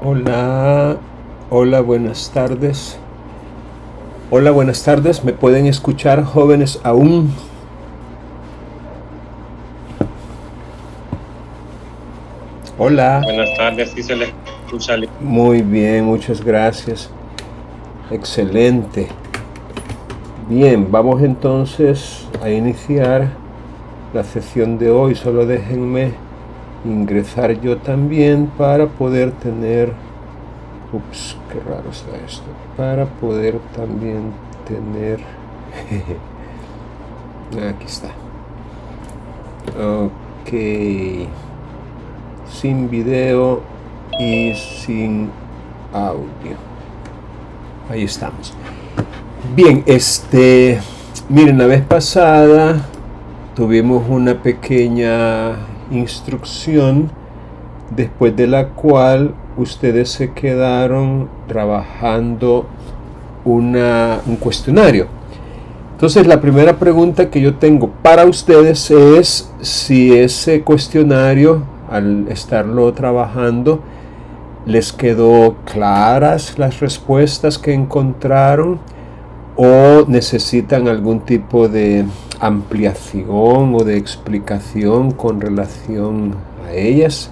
Hola, hola, buenas tardes. Hola, buenas tardes. ¿Me pueden escuchar, jóvenes, aún? Hola. Buenas tardes, sí se le escucha. Muy bien, muchas gracias. Excelente. Bien, vamos entonces a iniciar la sesión de hoy. Solo déjenme ingresar yo también para poder tener... Ups, qué raro está esto. Para poder también tener... Aquí está. Ok. Sin video y sin audio. Ahí estamos. Bien, miren, la vez pasada tuvimos una pequeña instrucción después de la cual ustedes se quedaron trabajando un cuestionario. Entonces la primera pregunta que yo tengo para ustedes es si ese cuestionario, al estarlo trabajando, les quedó claras las respuestas que encontraron o necesitan algún tipo de ampliación o de explicación con relación a ellas.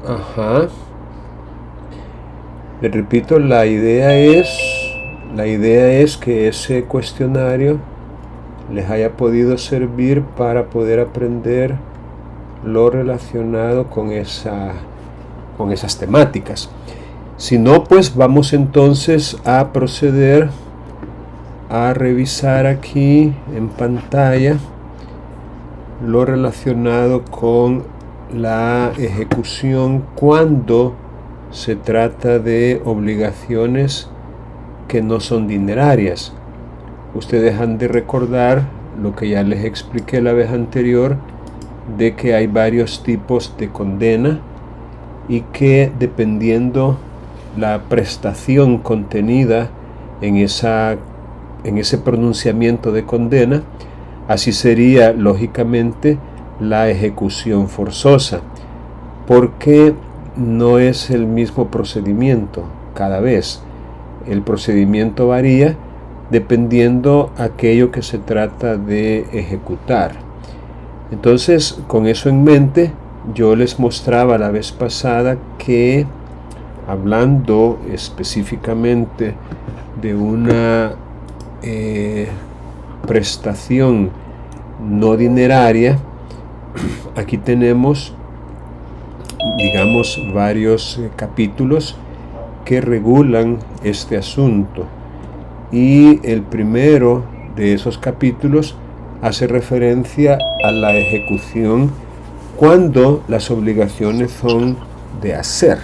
Ajá. Les repito, la idea es que ese cuestionario les haya podido servir para poder aprender lo relacionado con esas temáticas. Si no, pues vamos entonces a proceder a revisar aquí en pantalla lo relacionado con la ejecución cuando se trata de obligaciones que no son dinerarias. Ustedes han de recordar lo que ya les expliqué la vez anterior, de que hay varios tipos de condena y que dependiendo la prestación contenida en ese pronunciamiento de condena, así sería lógicamente la ejecución forzosa, porque no es el mismo procedimiento cada vez. El procedimiento varía dependiendo aquello que se trata de ejecutar. Entonces, con eso en mente, yo les mostraba la vez pasada que, hablando específicamente de una prestación no dineraria, aquí tenemos, digamos, varios capítulos que regulan este asunto. Y el primero de esos capítulos hace referencia a la ejecución cuando las obligaciones son de hacer.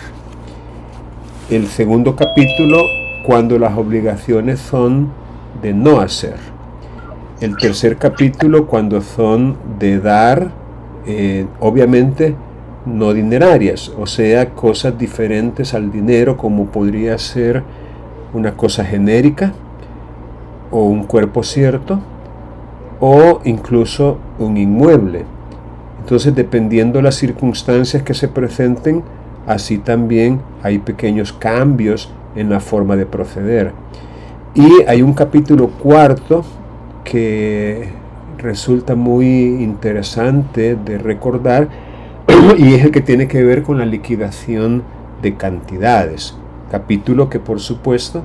El segundo capítulo, cuando las obligaciones son de no hacer. El tercer capítulo, cuando son de dar, obviamente no dinerarias, o sea, cosas diferentes al dinero, como podría ser una cosa genérica o un cuerpo cierto o incluso un inmueble. Entonces, dependiendo de las circunstancias que se presenten, así también hay pequeños cambios en la forma de proceder. Y hay un capítulo cuarto que resulta muy interesante de recordar y es el que tiene que ver con la liquidación de cantidades. Capítulo que, por supuesto,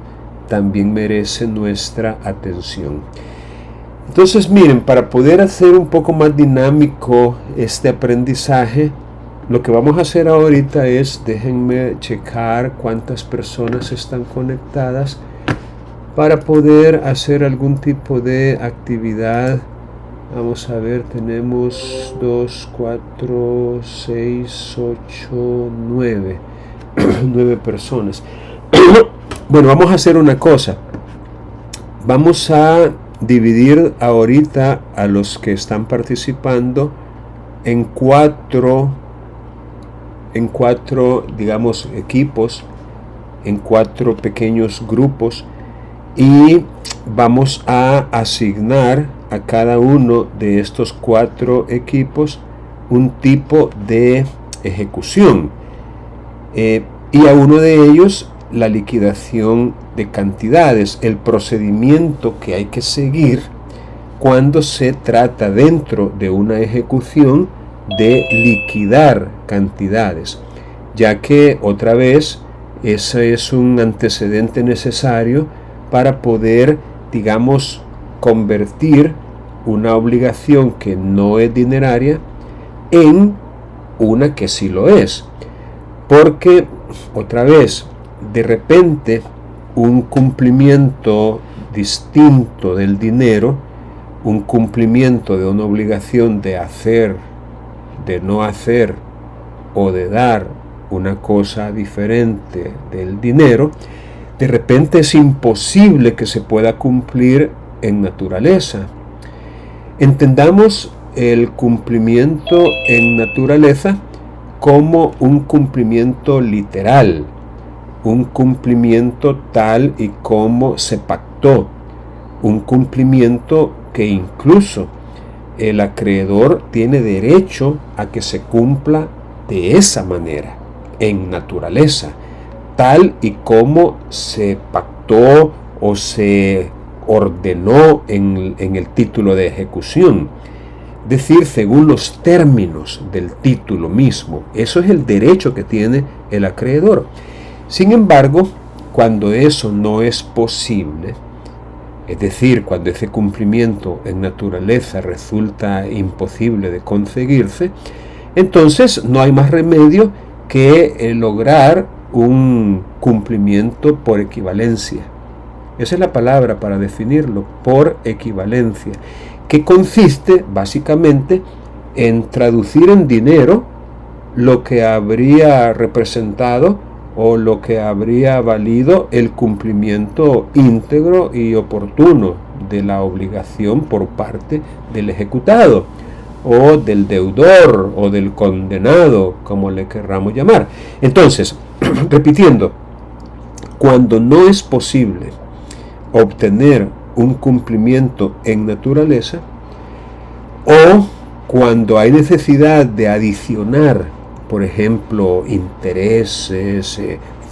también merece nuestra atención. Entonces, miren, para poder hacer un poco más dinámico este aprendizaje, lo que vamos a hacer ahorita es, déjenme checar cuántas personas están conectadas para poder hacer algún tipo de actividad. Vamos a ver, tenemos 2, 4, 6, 8, 9 9 personas. Bueno, vamos a hacer una cosa. Vamos a dividir ahorita a los que están participando en cuatro, digamos, equipos en 4 pequeños grupos y vamos a asignar a cada uno de estos 4 equipos un tipo de ejecución y a uno de ellos la liquidación de cantidades, el procedimiento que hay que seguir cuando se trata dentro de una ejecución de liquidar cantidades, ya que otra vez ese es un antecedente necesario para poder, digamos, convertir una obligación que no es dineraria en una que sí lo es. Porque, otra vez, de repente, un cumplimiento distinto del dinero, un cumplimiento de una obligación de hacer, de no hacer o de dar una cosa diferente del dinero, de repente es imposible que se pueda cumplir en naturaleza. Entendamos el cumplimiento en naturaleza como un cumplimiento literal, un cumplimiento tal y como se pactó, un cumplimiento que incluso el acreedor tiene derecho a que se cumpla de esa manera, en naturaleza, tal y como se pactó o se ordenó en el título de ejecución. Es decir, según los términos del título mismo. Eso es el derecho que tiene el acreedor. Sin embargo, cuando eso no es posible, es decir, cuando ese cumplimiento en naturaleza resulta imposible de conseguirse, entonces no hay más remedio que lograr un cumplimiento por equivalencia. Esa es la palabra para definirlo, por equivalencia, que consiste básicamente en traducir en dinero lo que habría representado o lo que habría valido el cumplimiento íntegro y oportuno de la obligación por parte del ejecutado o del deudor o del condenado, como le querramos llamar. Entonces, repitiendo, cuando no es posible obtener un cumplimiento en naturaleza, o cuando hay necesidad de adicionar, por ejemplo, intereses,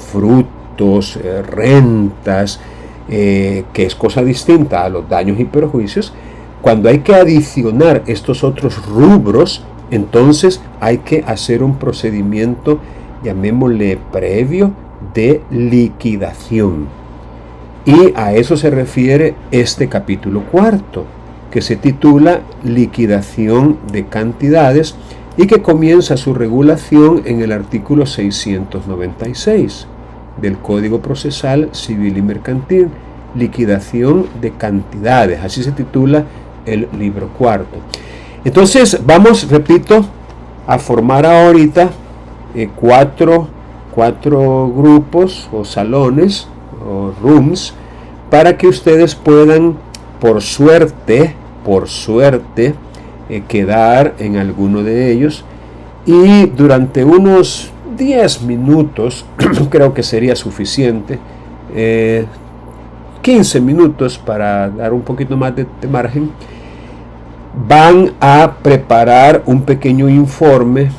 frutos, rentas, que es cosa distinta a los daños y perjuicios, cuando hay que adicionar estos otros rubros, entonces hay que hacer un procedimiento, llamémosle previo, de liquidación. Y a eso se refiere este capítulo 4, que se titula Liquidación de cantidades y que comienza su regulación en el artículo 696 del Código Procesal Civil y Mercantil, Liquidación de cantidades, así se titula el libro 4. Entonces vamos, repito, a formar ahorita cuatro grupos o salones o rooms para que ustedes puedan, por suerte, quedar en alguno de ellos y durante unos 10 minutos, creo que sería suficiente, 15 minutos para dar un poquito más de margen, van a preparar un pequeño informe,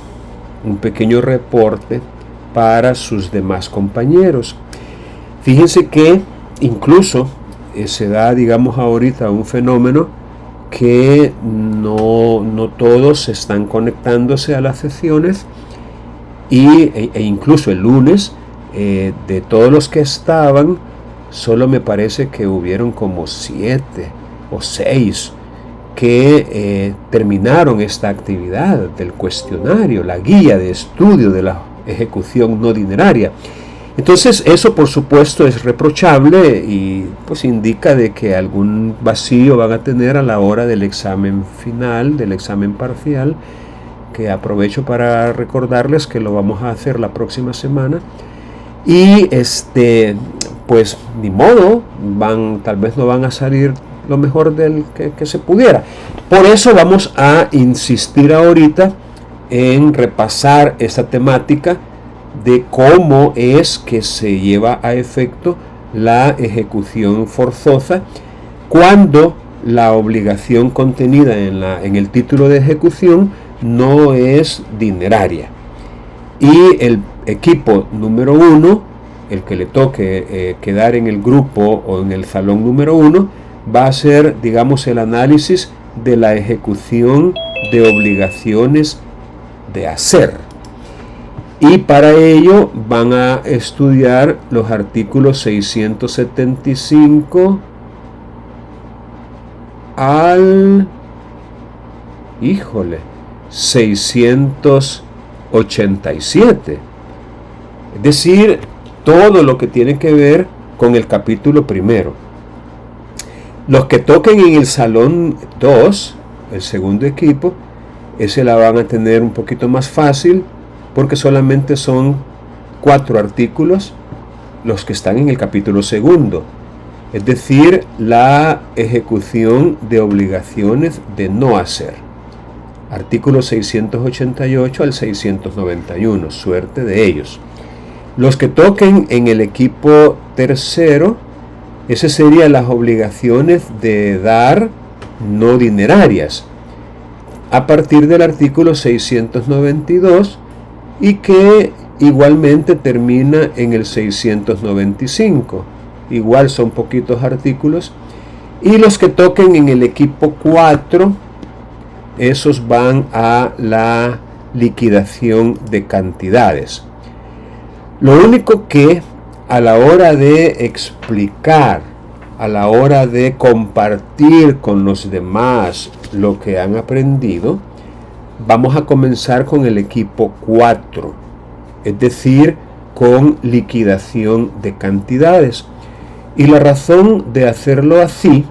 un pequeño reporte para sus demás compañeros. Fíjense que incluso se da, digamos, ahorita un fenómeno que no todos están conectándose a las sesiones e incluso el lunes de todos los que estaban, solo me parece que hubieron como 7 o 6 que terminaron esta actividad del cuestionario, la guía de estudio de la ejecución no dineraria. Entonces eso por supuesto es reprochable y pues indica de que algún vacío van a tener a la hora del examen final, del examen parcial, que aprovecho para recordarles que lo vamos a hacer la próxima semana. Y pues ni modo, tal vez no van a salir lo mejor del que se pudiera. Por eso vamos a insistir ahorita en repasar esta temática de cómo es que se lleva a efecto la ejecución forzosa cuando la obligación contenida en el título de ejecución no es dineraria. Y el equipo número 1, el que le toque quedar en el grupo o en el salón número 1, va a hacer, digamos, el análisis de la ejecución de obligaciones de hacer. Y para ello van a estudiar los artículos 675 al 687. Es decir, todo lo que tiene que ver con el capítulo primero. Los que toquen en el salón 2, el segundo equipo, ese la van a tener un poquito más fácil porque solamente son 4 artículos los que están en el capítulo segundo. Es decir, la ejecución de obligaciones de no hacer. Artículos 688 al 691, suerte de ellos. Los que toquen en el equipo tercero, ese serían las obligaciones de dar no dinerarias, a partir del artículo 692 y que igualmente termina en el 695. Igual son poquitos artículos. Y los que toquen en el equipo 4, esos van a la liquidación de cantidades. Lo único que a la hora de explicar, a la hora de compartir con los demás lo que han aprendido, vamos a comenzar con el equipo 4, es decir, con liquidación de cantidades. Y la razón de hacerlo así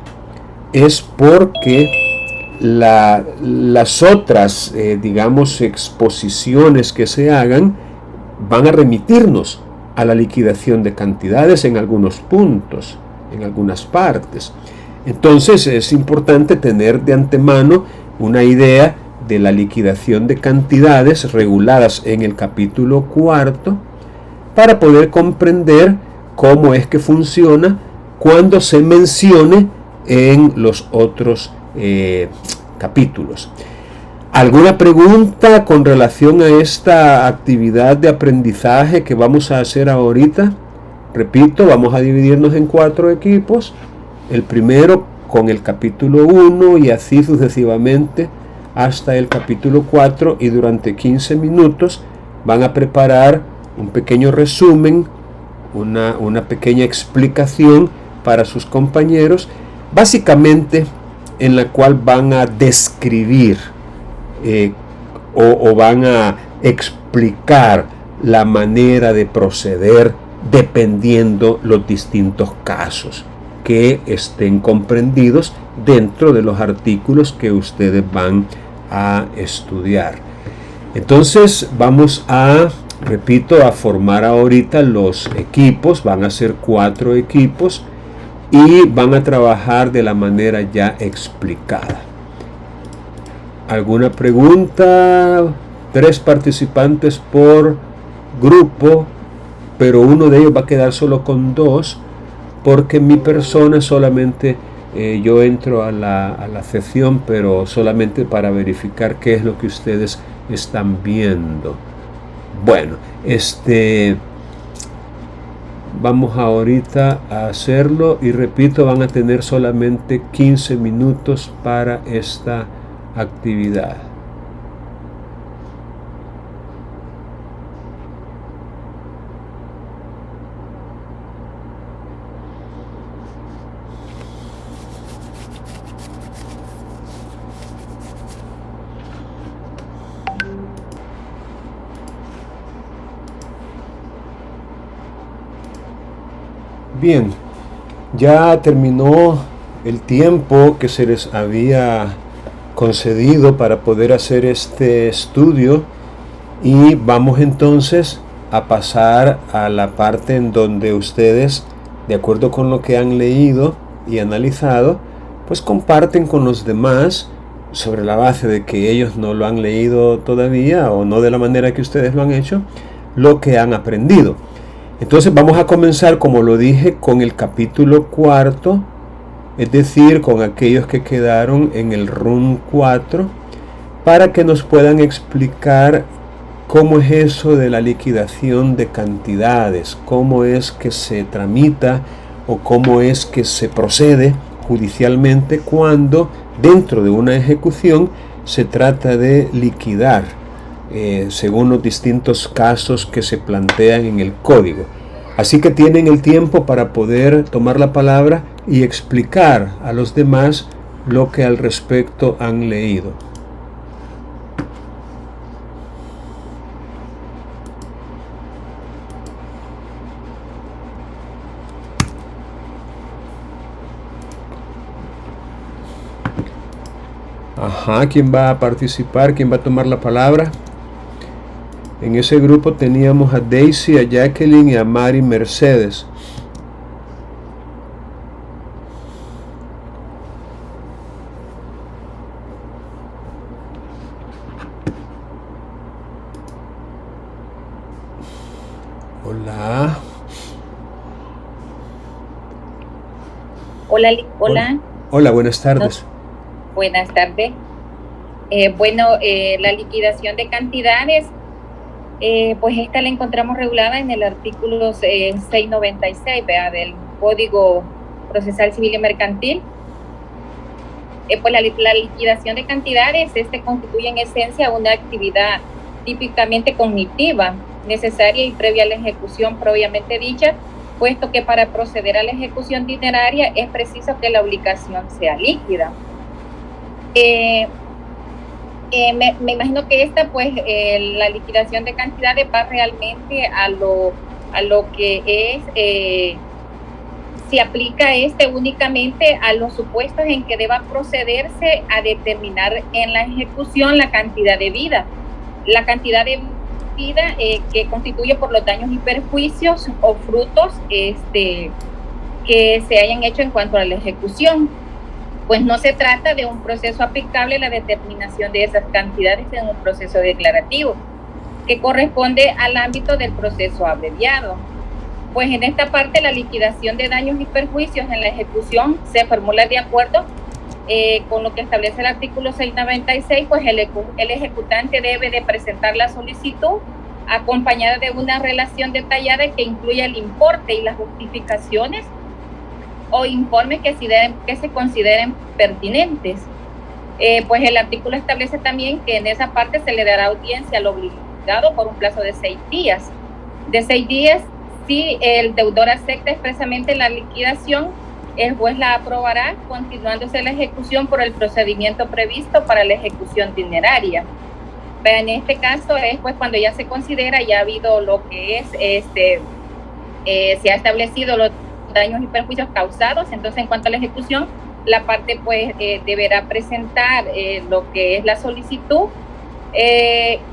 es porque las otras, digamos, exposiciones que se hagan van a remitirnos a la liquidación de cantidades en algunos puntos, en algunas partes. Entonces es importante tener de antemano una idea de la liquidación de cantidades reguladas en el capítulo 4 para poder comprender cómo es que funciona cuando se mencione en los otros capítulos. ¿Alguna pregunta con relación a esta actividad de aprendizaje que vamos a hacer ahorita? Repito, vamos a dividirnos en 4 equipos. El primero con el capítulo 1 y así sucesivamente hasta el capítulo 4, y durante 15 minutos van a preparar un pequeño resumen, una pequeña explicación para sus compañeros, básicamente en la cual van a describir o van a explicar la manera de proceder dependiendo los distintos casos que estén comprendidos dentro de los artículos que ustedes van a estudiar. Entonces vamos a, repito, a formar ahorita los equipos. Van a ser 4 equipos y van a trabajar de la manera ya explicada. ¿Alguna pregunta? 3 participantes por grupo, pero uno de ellos va a quedar solo con 2, porque mi persona solamente, yo entro a la sesión, pero solamente para verificar qué es lo que ustedes están viendo. Bueno, vamos ahorita a hacerlo y repito, van a tener solamente 15 minutos para esta actividad. Bien, ya terminó el tiempo que se les había concedido para poder hacer este estudio y vamos entonces a pasar a la parte en donde ustedes, de acuerdo con lo que han leído y analizado, pues comparten con los demás sobre la base de que ellos no lo han leído todavía o no de la manera que ustedes lo han hecho, lo que han aprendido. Entonces vamos a comenzar, como lo dije, con el capítulo 4, es decir, con aquellos que quedaron en el RUN 4, para que nos puedan explicar cómo es eso de la liquidación de cantidades, cómo es que se tramita o cómo es que se procede judicialmente cuando dentro de una ejecución se trata de liquidar según los distintos casos que se plantean en el código. Así que tienen el tiempo para poder tomar la palabra y explicar a los demás lo que al respecto han leído. Ajá, ¿quién va a participar? ¿Quién va a tomar la palabra? En ese grupo teníamos a Daisy, a Jacqueline y a Mari Mercedes. Hola. Hola. Hola, buenas tardes. Buenas tardes. La liquidación de cantidades, pues esta la encontramos regulada en el artículo 696 del Código Procesal Civil y Mercantil. Pues la liquidación de cantidades constituye en esencia una actividad típicamente cognitiva, necesaria y previa a la ejecución propiamente dicha, puesto que para proceder a la ejecución dineraria es preciso que la obligación sea líquida. Me imagino que la liquidación de cantidades va realmente a lo que es, se aplica únicamente a los supuestos en que deba procederse a determinar en la ejecución la cantidad debida. La cantidad de vida que constituye por los daños y perjuicios o frutos que se hayan hecho en cuanto a la ejecución. Pues no se trata de un proceso aplicable a la determinación de esas cantidades en un proceso declarativo, que corresponde al ámbito del proceso abreviado. Pues en esta parte la liquidación de daños y perjuicios en la ejecución se formula de acuerdo con lo que establece el artículo 696, pues el ejecutante debe de presentar la solicitud acompañada de una relación detallada que incluya el importe y las justificaciones o informes que se consideren pertinentes. Pues el artículo establece también que en esa parte se le dará audiencia al obligado por un plazo de 6 días. De 6 días, si el deudor acepta expresamente la liquidación, el juez la aprobará, continuándose la ejecución por el procedimiento previsto para la ejecución dineraria. Pero en este caso es pues cuando ya se considera, ya ha habido lo que es, se ha establecido los daños y perjuicios causados. Entonces, en cuanto a la ejecución, la parte pues deberá presentar lo que es la solicitud,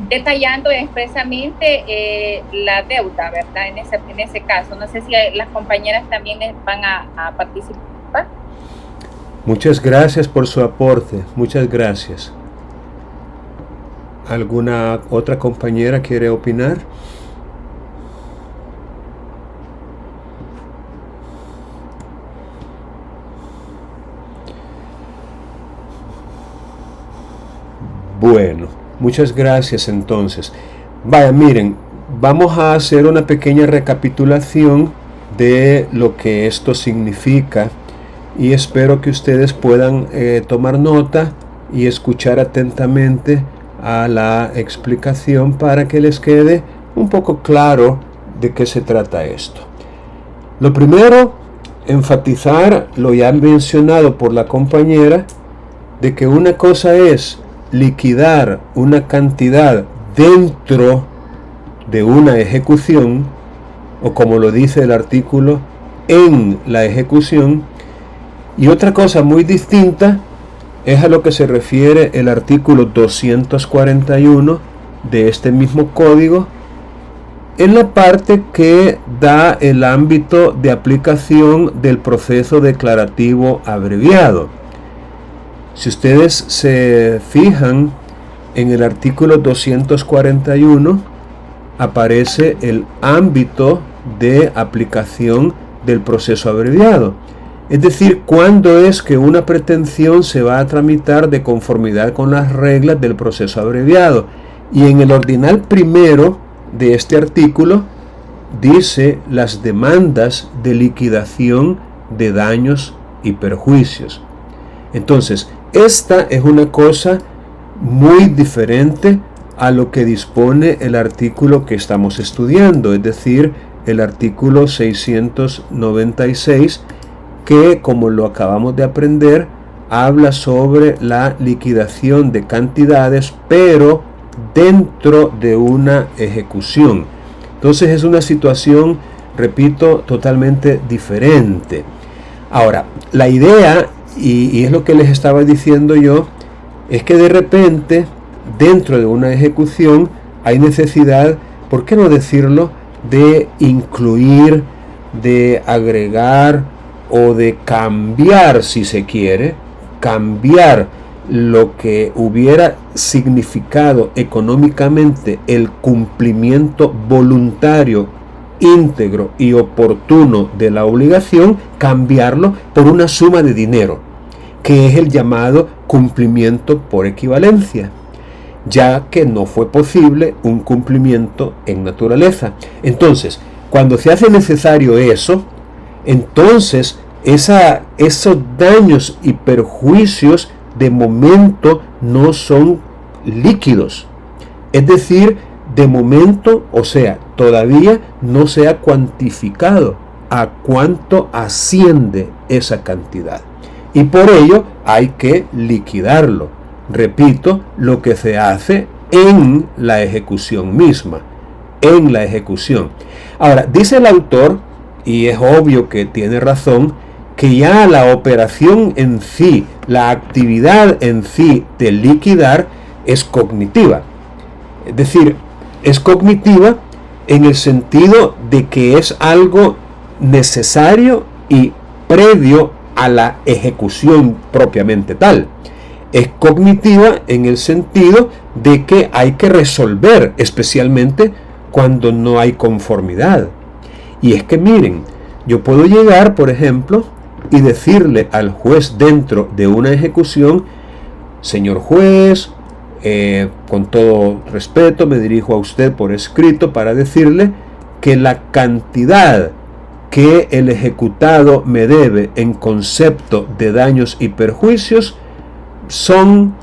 detallando expresamente la deuda, ¿verdad? En ese caso, no sé si las compañeras también van a participar. Muchas gracias por su aporte, muchas gracias. ¿Alguna otra compañera quiere opinar? Bueno, muchas gracias entonces. Vaya, miren, vamos a hacer una pequeña recapitulación de lo que esto significa y espero que ustedes puedan tomar nota y escuchar atentamente a la explicación para que les quede un poco claro de qué se trata esto. Lo primero, enfatizar lo ya mencionado por la compañera, de que una cosa es liquidar una cantidad dentro de una ejecución, o como lo dice el artículo, en la ejecución, y otra cosa muy distinta es a lo que se refiere el artículo 241 de este mismo código, en la parte que da el ámbito de aplicación del proceso declarativo abreviado. Si ustedes se fijan en el artículo 241, aparece el ámbito de aplicación del proceso abreviado. Es decir, cuándo es que una pretensión se va a tramitar de conformidad con las reglas del proceso abreviado. Y en el ordinal primero de este artículo dice las demandas de liquidación de daños y perjuicios. Entonces, esta es una cosa muy diferente a lo que dispone el artículo que estamos estudiando, es decir, el artículo 696, que, como lo acabamos de aprender, habla sobre la liquidación de cantidades, pero dentro de una ejecución. Entonces es una situación, repito, totalmente diferente. Ahora, la idea, y es lo que les estaba diciendo yo, es que de repente, dentro de una ejecución, hay necesidad, ¿por qué no decirlo?, de incluir, de agregar o de cambiar, si se quiere, cambiar lo que hubiera significado económicamente el cumplimiento voluntario, íntegro y oportuno de la obligación, cambiarlo por una suma de dinero, que es el llamado cumplimiento por equivalencia, ya que no fue posible un cumplimiento en naturaleza. Entonces, cuando se hace necesario eso, entonces esos daños y perjuicios de momento no son líquidos. Es decir, de momento, o sea, todavía no se ha cuantificado a cuánto asciende esa cantidad. Y por ello hay que liquidarlo. Repito, lo que se hace en la ejecución misma, en la ejecución. Ahora, dice el autor, y es obvio que tiene razón, que ya la operación en sí, la actividad en sí de liquidar es cognitiva. Es decir, es cognitiva en el sentido de que es algo necesario y previo a la ejecución propiamente tal. Es cognitiva en el sentido de que hay que resolver, especialmente cuando no hay conformidad. Y es que miren, yo puedo llegar, por ejemplo, y decirle al juez dentro de una ejecución: señor juez, con todo respeto me dirijo a usted por escrito para decirle que la cantidad que el ejecutado me debe en concepto de daños y perjuicios son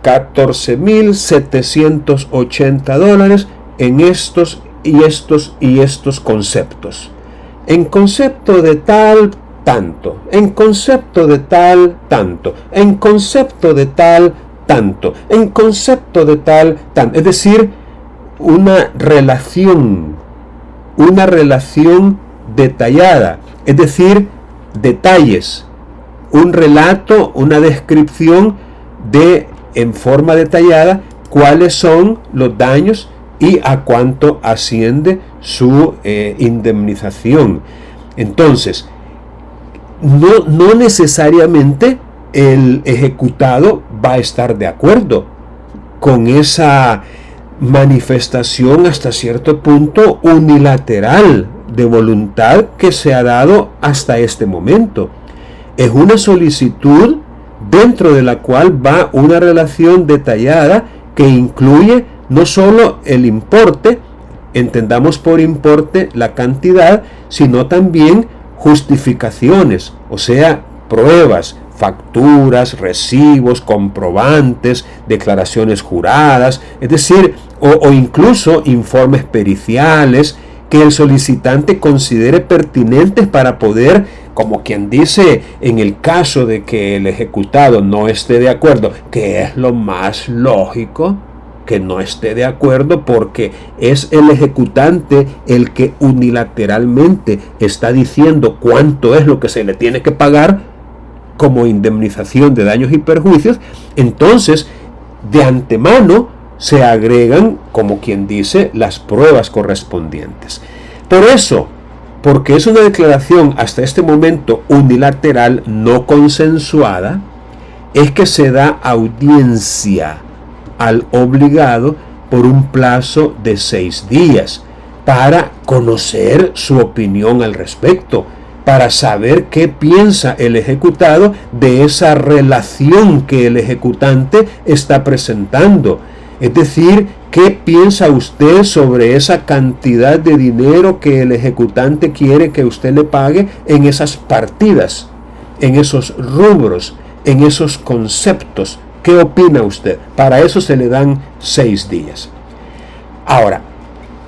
$14,780 en estos y estos conceptos. En concepto de tal, tanto. En concepto de tal, tanto. En concepto de tal, tanto. En concepto de tal, tanto. Es decir, una relación detallada. Es decir, detalles. Un relato, una descripción de, en forma detallada, cuáles son los daños y a cuánto asciende su indemnización. Entonces, no necesariamente el ejecutado va a estar de acuerdo con esa manifestación hasta cierto punto unilateral de voluntad que se ha dado hasta este momento. Es una solicitud dentro de la cual va una relación detallada que incluye no solo el importe, entendamos por importe la cantidad, sino también justificaciones, o sea, pruebas, facturas, recibos, comprobantes, declaraciones juradas, es decir, o incluso informes periciales que el solicitante considere pertinentes para poder, como quien dice, en el caso de que el ejecutado no esté de acuerdo, que es lo más lógico, que no esté de acuerdo, porque es el ejecutante el que unilateralmente está diciendo cuánto es lo que se le tiene que pagar como indemnización de daños y perjuicios. Entonces, de antemano se agregan, como quien dice, las pruebas correspondientes. Por eso, porque es una declaración hasta este momento unilateral, no consensuada, es que se da audiencia al obligado por un plazo de 6 días para conocer su opinión al respecto, para saber qué piensa el ejecutado de esa relación que el ejecutante está presentando. Es decir, ¿qué piensa usted sobre esa cantidad de dinero que el ejecutante quiere que usted le pague en esas partidas, en esos rubros, en esos conceptos? ¿Qué opina usted? Para eso se le dan 6 días. Ahora,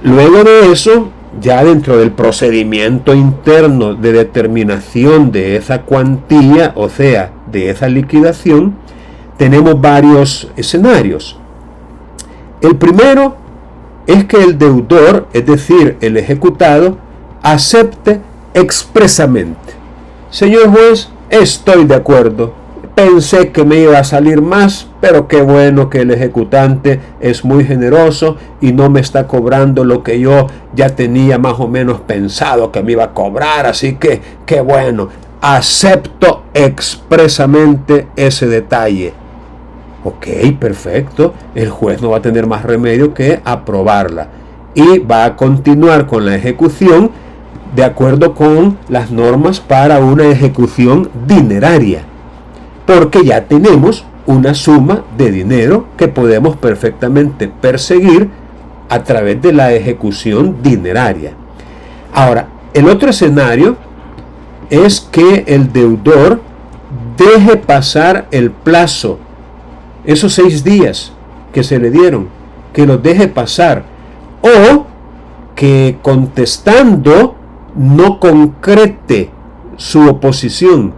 luego de eso, ya dentro del procedimiento interno de determinación de esa cuantía, o sea, de esa liquidación, tenemos varios escenarios. El primero es que el deudor, es decir, el ejecutado, acepte expresamente: señor juez, estoy de acuerdo, pensé que me iba a salir más, pero qué bueno que el ejecutante es muy generoso y no me está cobrando lo que yo ya tenía más o menos pensado que me iba a cobrar, así que qué bueno, acepto expresamente ese detalle. Ok, perfecto, el juez no va a tener más remedio que aprobarla y va a continuar con la ejecución de acuerdo con las normas para una ejecución dineraria, porque ya tenemos una suma de dinero que podemos perfectamente perseguir a través de la ejecución dineraria. Ahora, el otro escenario es que el deudor deje pasar el plazo, esos 6 días que se le dieron, que los deje pasar, o que contestando no concrete su oposición.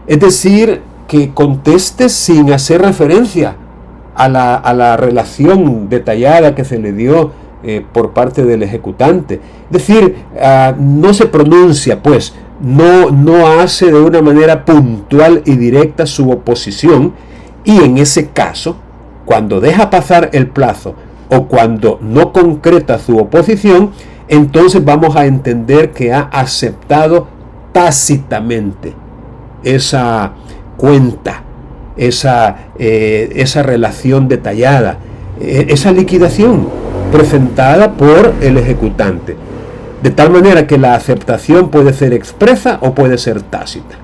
Es decir, que conteste sin hacer referencia a la relación detallada que se le dio por parte del ejecutante. Es decir, no se pronuncia, pues, no hace de una manera puntual y directa su oposición, y en ese caso, cuando deja pasar el plazo o cuando no concreta su oposición, entonces vamos a entender que ha aceptado tácitamente esa cuenta, esa relación detallada, esa liquidación presentada por el ejecutante, de tal manera que la aceptación puede ser expresa o puede ser tácita.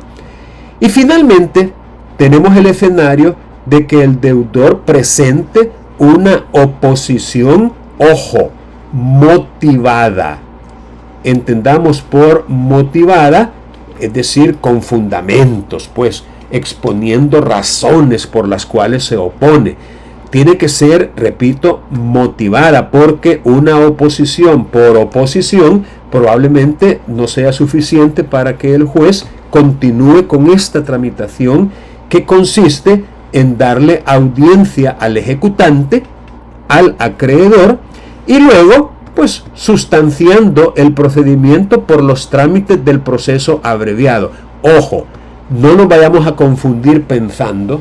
Y finalmente tenemos el escenario de que el deudor presente una oposición, ojo, motivada. Entendamos por motivada, es decir, con fundamentos, pues, exponiendo razones por las cuales se opone. Tiene que ser, repito, motivada, porque una oposición por oposición probablemente no sea suficiente para que el juez continúe con esta tramitación que consiste en darle audiencia al ejecutante, al acreedor, y luego, pues, sustanciando el procedimiento por los trámites del proceso abreviado. Ojo, no nos vayamos a confundir pensando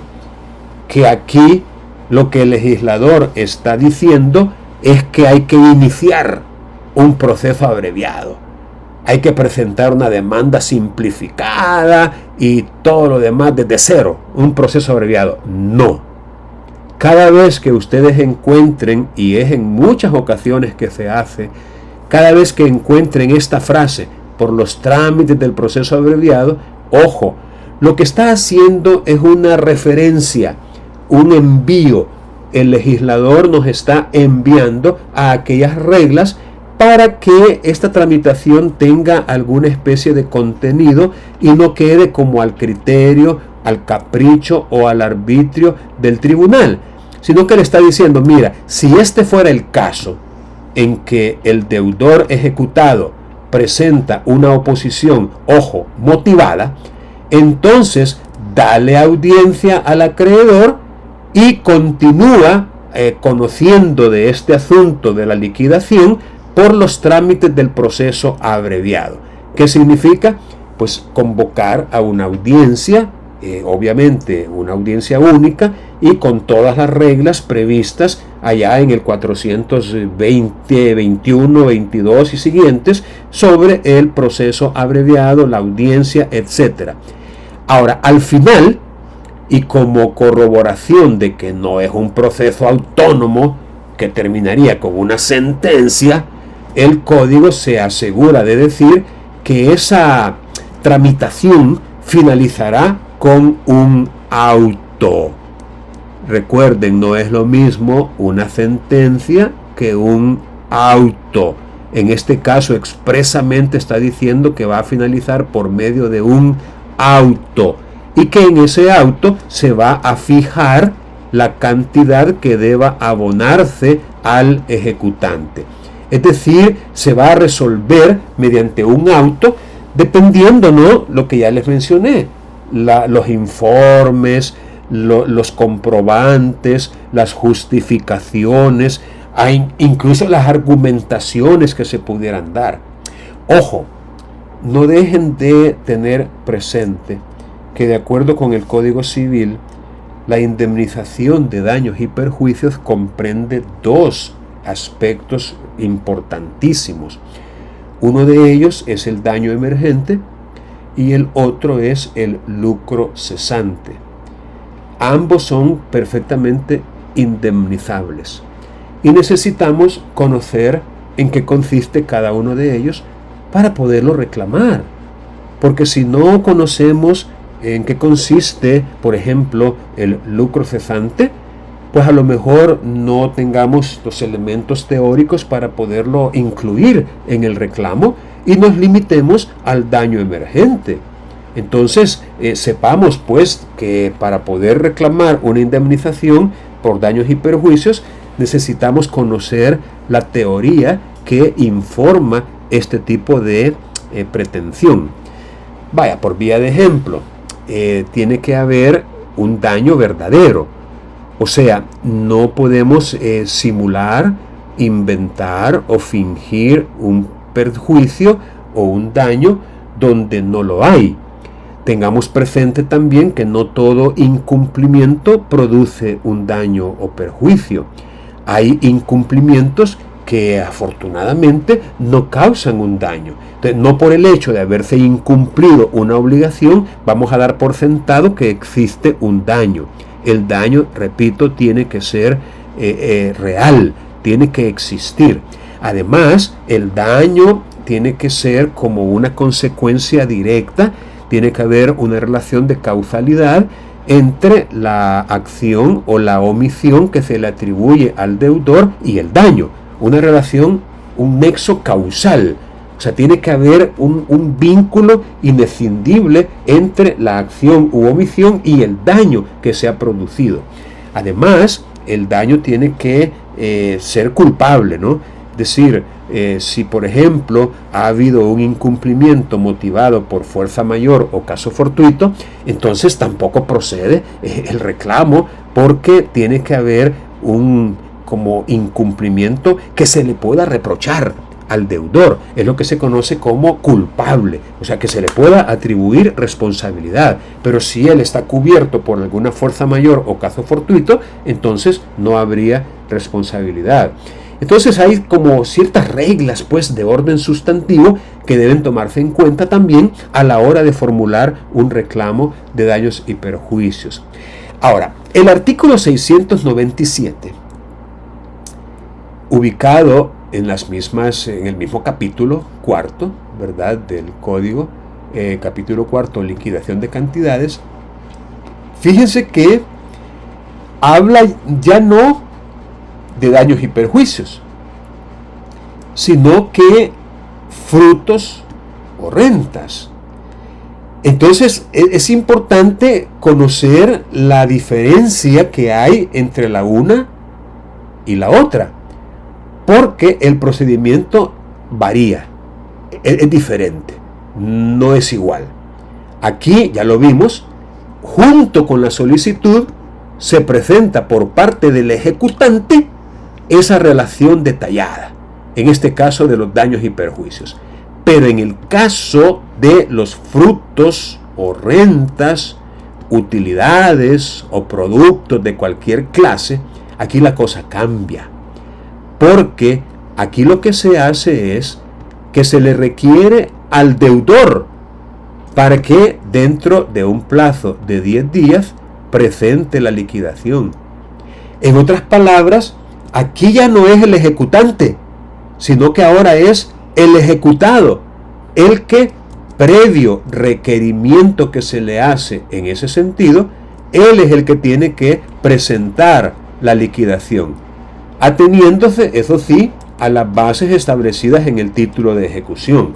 que aquí lo que el legislador está diciendo es que hay que iniciar un proceso abreviado. Hay que presentar una demanda simplificada y todo lo demás desde cero, un proceso abreviado. No. Cada vez que ustedes encuentren, y es en muchas ocasiones que se hace, cada vez que encuentren esta frase, por los trámites del proceso abreviado, ojo, lo que está haciendo es una referencia, un envío. El legislador nos está enviando a aquellas reglas para que esta tramitación tenga alguna especie de contenido y no quede como al criterio, al capricho o al arbitrio del tribunal, sino que le está diciendo: mira, si este fuera el caso en que el deudor ejecutado presenta una oposición, ojo, motivada, entonces dale audiencia al acreedor y continúa conociendo de este asunto de la liquidación por los trámites del proceso abreviado. ¿Qué significa? Pues convocar a una audiencia, obviamente una audiencia única y con todas las reglas previstas allá en el 420, 21, 22 y siguientes sobre el proceso abreviado, la audiencia, etc. Ahora, al final, y como corroboración de que no es un proceso autónomo que terminaría con una sentencia, el código se asegura de decir que esa tramitación finalizará con un auto. Recuerden, no es lo mismo una sentencia que un auto. En este caso expresamente está diciendo que va a finalizar por medio de un auto y que en ese auto se va a fijar la cantidad que deba abonarse al ejecutante. Es decir, se va a resolver mediante un auto dependiendo, ¿no?, lo que ya les mencioné, los informes, los comprobantes, las justificaciones, incluso las argumentaciones que se pudieran dar. Ojo, no dejen de tener presente que de acuerdo con el Código Civil, la indemnización de daños y perjuicios comprende dos aspectos importantísimos. Uno de ellos es el daño emergente y el otro es el lucro cesante. Ambos son perfectamente indemnizables y necesitamos conocer en qué consiste cada uno de ellos para poderlo reclamar. Porque si no conocemos en qué consiste, por ejemplo, el lucro cesante, pues a lo mejor no tengamos los elementos teóricos para poderlo incluir en el reclamo y nos limitemos al daño emergente. Entonces, sepamos pues que para poder reclamar una indemnización por daños y perjuicios necesitamos conocer la teoría que informa este tipo de pretensión. Vaya, por vía de ejemplo, tiene que haber un daño verdadero. O sea, no podemos simular, inventar o fingir un perjuicio o un daño donde no lo hay. Tengamos presente también que no todo incumplimiento produce un daño o perjuicio. Hay incumplimientos que afortunadamente no causan un daño. Entonces, no por el hecho de haberse incumplido una obligación vamos a dar por sentado que existe un daño. El daño, repito, tiene que ser real, tiene que existir. Además, el daño tiene que ser como una consecuencia directa, tiene que haber una relación de causalidad entre la acción o la omisión que se le atribuye al deudor y el daño. Una relación, un nexo causal. O sea, tiene que haber un vínculo inescindible entre la acción u omisión y el daño que se ha producido. Además, el daño tiene que ser culpable, ¿no? Es decir, si por ejemplo ha habido un incumplimiento motivado por fuerza mayor o caso fortuito, entonces tampoco procede el reclamo porque tiene que haber un como incumplimiento que se le pueda reprochar al deudor, es lo que se conoce como culpable, o sea que se le pueda atribuir responsabilidad, pero si él está cubierto por alguna fuerza mayor o caso fortuito, entonces no habría responsabilidad. Entonces hay como ciertas reglas pues de orden sustantivo que deben tomarse en cuenta también a la hora de formular un reclamo de daños y perjuicios. Ahora, el artículo 697, ubicado en el mismo capítulo cuarto, ¿verdad?, del Código, capítulo cuarto, liquidación de cantidades, fíjense que habla ya no de daños y perjuicios, sino que frutos o rentas. Entonces es importante conocer la diferencia que hay entre la una y la otra, porque el procedimiento varía, es diferente, no es igual. Aquí, ya lo vimos, junto con la solicitud se presenta por parte del ejecutante esa relación detallada, en este caso de los daños y perjuicios. Pero en el caso de los frutos o rentas, utilidades o productos de cualquier clase, aquí la cosa cambia. Porque aquí lo que se hace es que se le requiere al deudor para que dentro de un plazo de 10 días presente la liquidación. En otras palabras, aquí ya no es el ejecutante, sino que ahora es el ejecutado, el que, previo requerimiento que se le hace en ese sentido, él es el que tiene que presentar la liquidación, ateniéndose, eso sí, a las bases establecidas en el título de ejecución.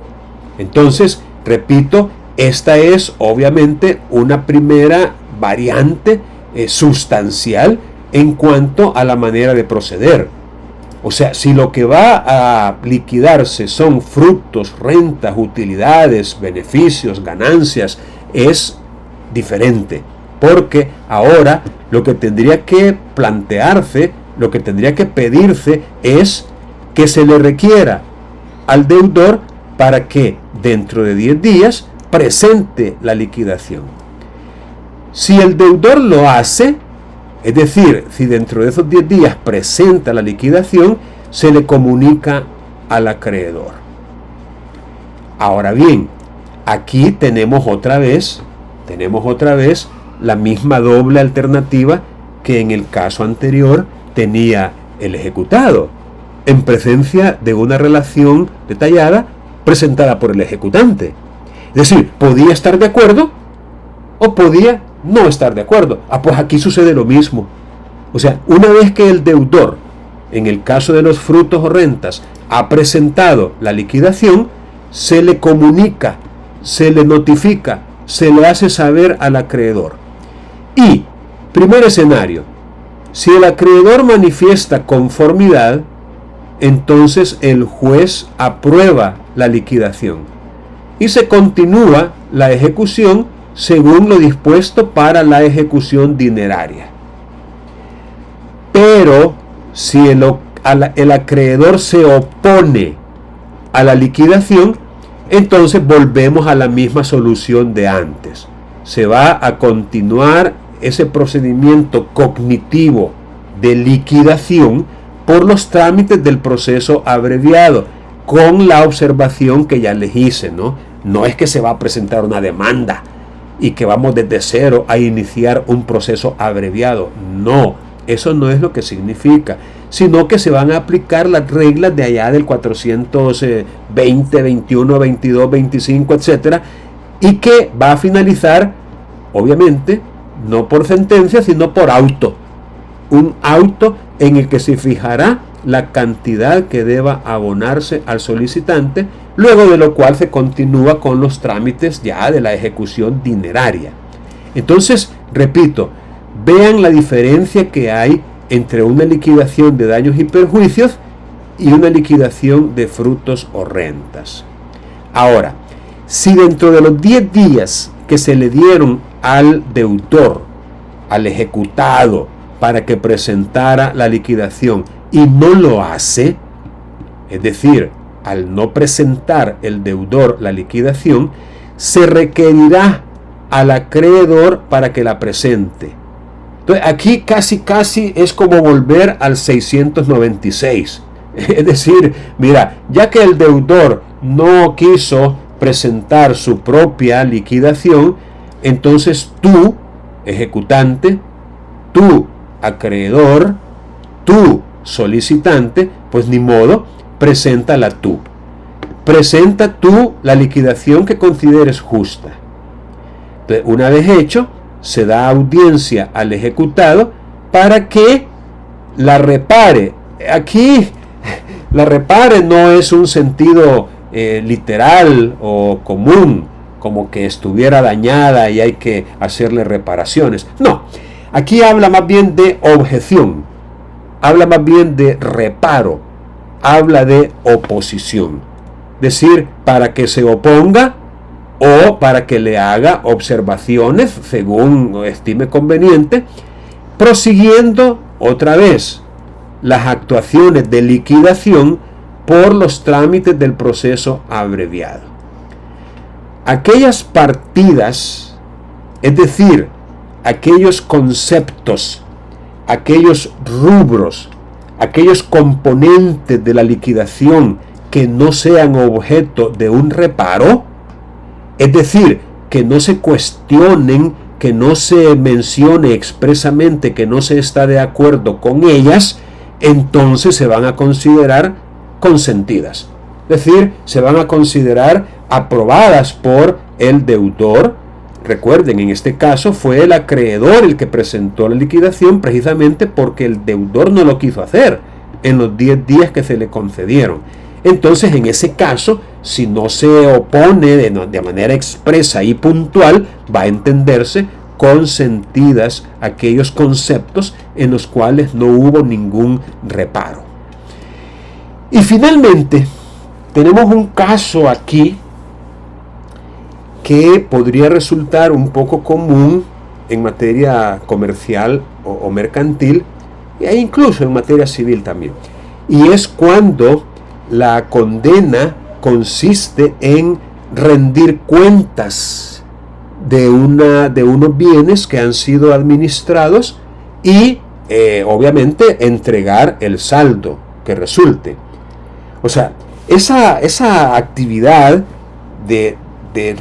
Entonces, repito, esta es obviamente una primera variante sustancial en cuanto a la manera de proceder. O sea, si lo que va a liquidarse son frutos, rentas, utilidades, beneficios, ganancias, es diferente. Porque ahora lo que tendría que plantearse, lo que tendría que pedirse es que se le requiera al deudor para que dentro de 10 días presente la liquidación. Si el deudor lo hace, es decir, si dentro de esos 10 días presenta la liquidación, se le comunica al acreedor. Ahora bien, aquí tenemos otra vez la misma doble alternativa que en el caso anterior tenía el ejecutado, en presencia de una relación detallada presentada por el ejecutante. Es decir, podía estar de acuerdo o podía no estar de acuerdo. Pues aquí sucede lo mismo. O sea, una vez que el deudor, en el caso de los frutos o rentas, ha presentado la liquidación, se le comunica, se le notifica, se le hace saber al acreedor. Y, primer escenario, si el acreedor manifiesta conformidad, entonces el juez aprueba la liquidación y se continúa la ejecución según lo dispuesto para la ejecución dineraria. Pero si el acreedor se opone a la liquidación, entonces volvemos a la misma solución de antes. Se va a continuar ese procedimiento cognitivo de liquidación por los trámites del proceso abreviado, con la observación que ya les hice, ¿no? No es que se va a presentar una demanda y que vamos desde cero a iniciar un proceso abreviado. No, eso no es lo que significa, sino que se van a aplicar las reglas de allá del 420, 21, 22, 25, etcétera, y que va a finalizar, obviamente, no por sentencia, sino por auto. Un auto en el que se fijará la cantidad que deba abonarse al solicitante, luego de lo cual se continúa con los trámites ya de la ejecución dineraria. Entonces, repito, vean la diferencia que hay entre una liquidación de daños y perjuicios y una liquidación de frutos o rentas. Ahora, si dentro de los 10 días que se le dieron al deudor, al ejecutado, para que presentara la liquidación y no lo hace, es decir, al no presentar el deudor la liquidación, se requerirá al acreedor para que la presente. Entonces aquí casi es como volver al 696. Es decir, mira, ya que el deudor no quiso presentar su propia liquidación, entonces tú, ejecutante, tú, acreedor, tú, solicitante, pues ni modo, preséntala tú. Presenta tú la liquidación que consideres justa. Entonces, una vez hecho, se da audiencia al ejecutado para que la repare. Aquí, la repare no es un sentido literal o común, como que estuviera dañada y hay que hacerle reparaciones. No, aquí habla más bien de objeción, habla más bien de reparo, habla de oposición. Es decir, para que se oponga o para que le haga observaciones según estime conveniente, prosiguiendo otra vez las actuaciones de liquidación por los trámites del proceso abreviado. Aquellas partidas, es decir, aquellos conceptos, aquellos rubros, aquellos componentes de la liquidación que no sean objeto de un reparo, es decir, que no se cuestionen, que no se mencione expresamente que no se está de acuerdo con ellas, entonces se van a considerar consentidas. Es decir, se van a considerar aprobadas por el deudor. Recuerden, en este caso fue el acreedor el que presentó la liquidación precisamente porque el deudor no lo quiso hacer en los 10 días que se le concedieron. Entonces, en ese caso, si no se opone de manera expresa y puntual, va a entenderse consentidas aquellos conceptos en los cuales no hubo ningún reparo. Y finalmente, tenemos un caso aquí que podría resultar un poco común en materia comercial o mercantil, e incluso en materia civil también. Y es cuando la condena consiste en rendir cuentas de unos bienes que han sido administrados y obviamente entregar el saldo que resulte. O sea, esa actividad de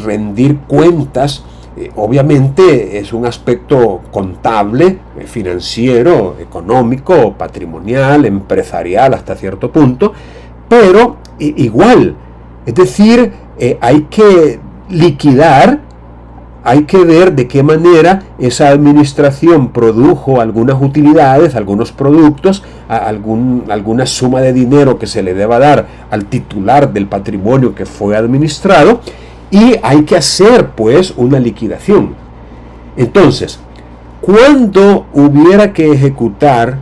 rendir cuentas obviamente es un aspecto contable, financiero, económico, patrimonial, empresarial hasta cierto punto, pero igual, es decir, hay que liquidar, hay que ver de qué manera esa administración produjo algunas utilidades, algunos productos, alguna suma de dinero que se le deba dar al titular del patrimonio que fue administrado, y hay que hacer pues una liquidación. Entonces, cuando hubiera que ejecutar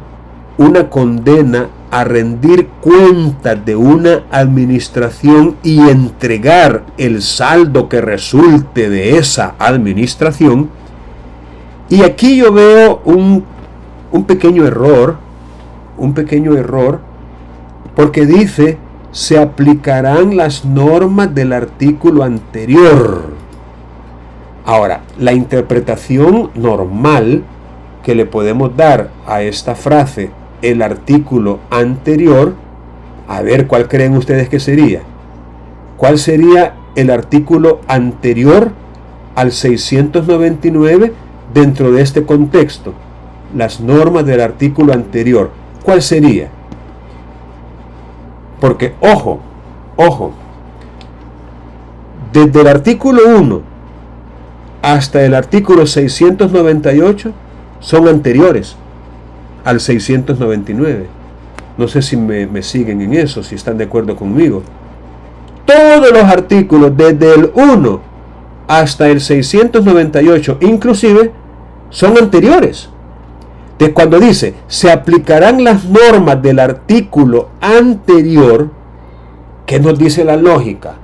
una condena a rendir cuentas de una administración y entregar el saldo que resulte de esa administración, y aquí yo veo un pequeño error, porque dice: se aplicarán las normas del artículo anterior. Ahora, la interpretación normal que le podemos dar a esta frase, el artículo anterior, a ver, ¿cuál creen ustedes que sería? ¿Cuál sería el artículo anterior al 699 dentro de este contexto? Las normas del artículo anterior. ¿Cuál sería? Porque, ojo, desde el artículo 1 hasta el artículo 698 son anteriores al 699. No sé si me siguen en eso, si están de acuerdo conmigo. Todos los artículos desde el 1 hasta el 698 inclusive son anteriores. De cuando dice se aplicarán las normas del artículo anterior, ¿qué nos dice la lógica?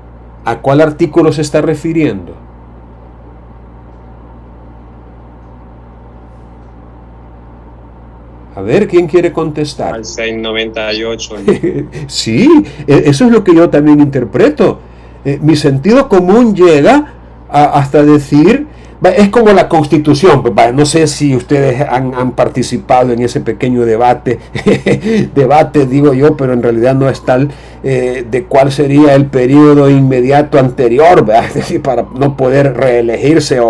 ¿A cuál artículo se está refiriendo? A ver, ¿quién quiere contestar? Al 698. Sí, eso es lo que yo también interpreto. Mi sentido común llega hasta decir, es como la Constitución. No sé si ustedes han participado en ese pequeño debate, digo yo, pero en realidad no es tal, de cuál sería el periodo inmediato anterior, ¿verdad? Es decir, para no poder reelegirse.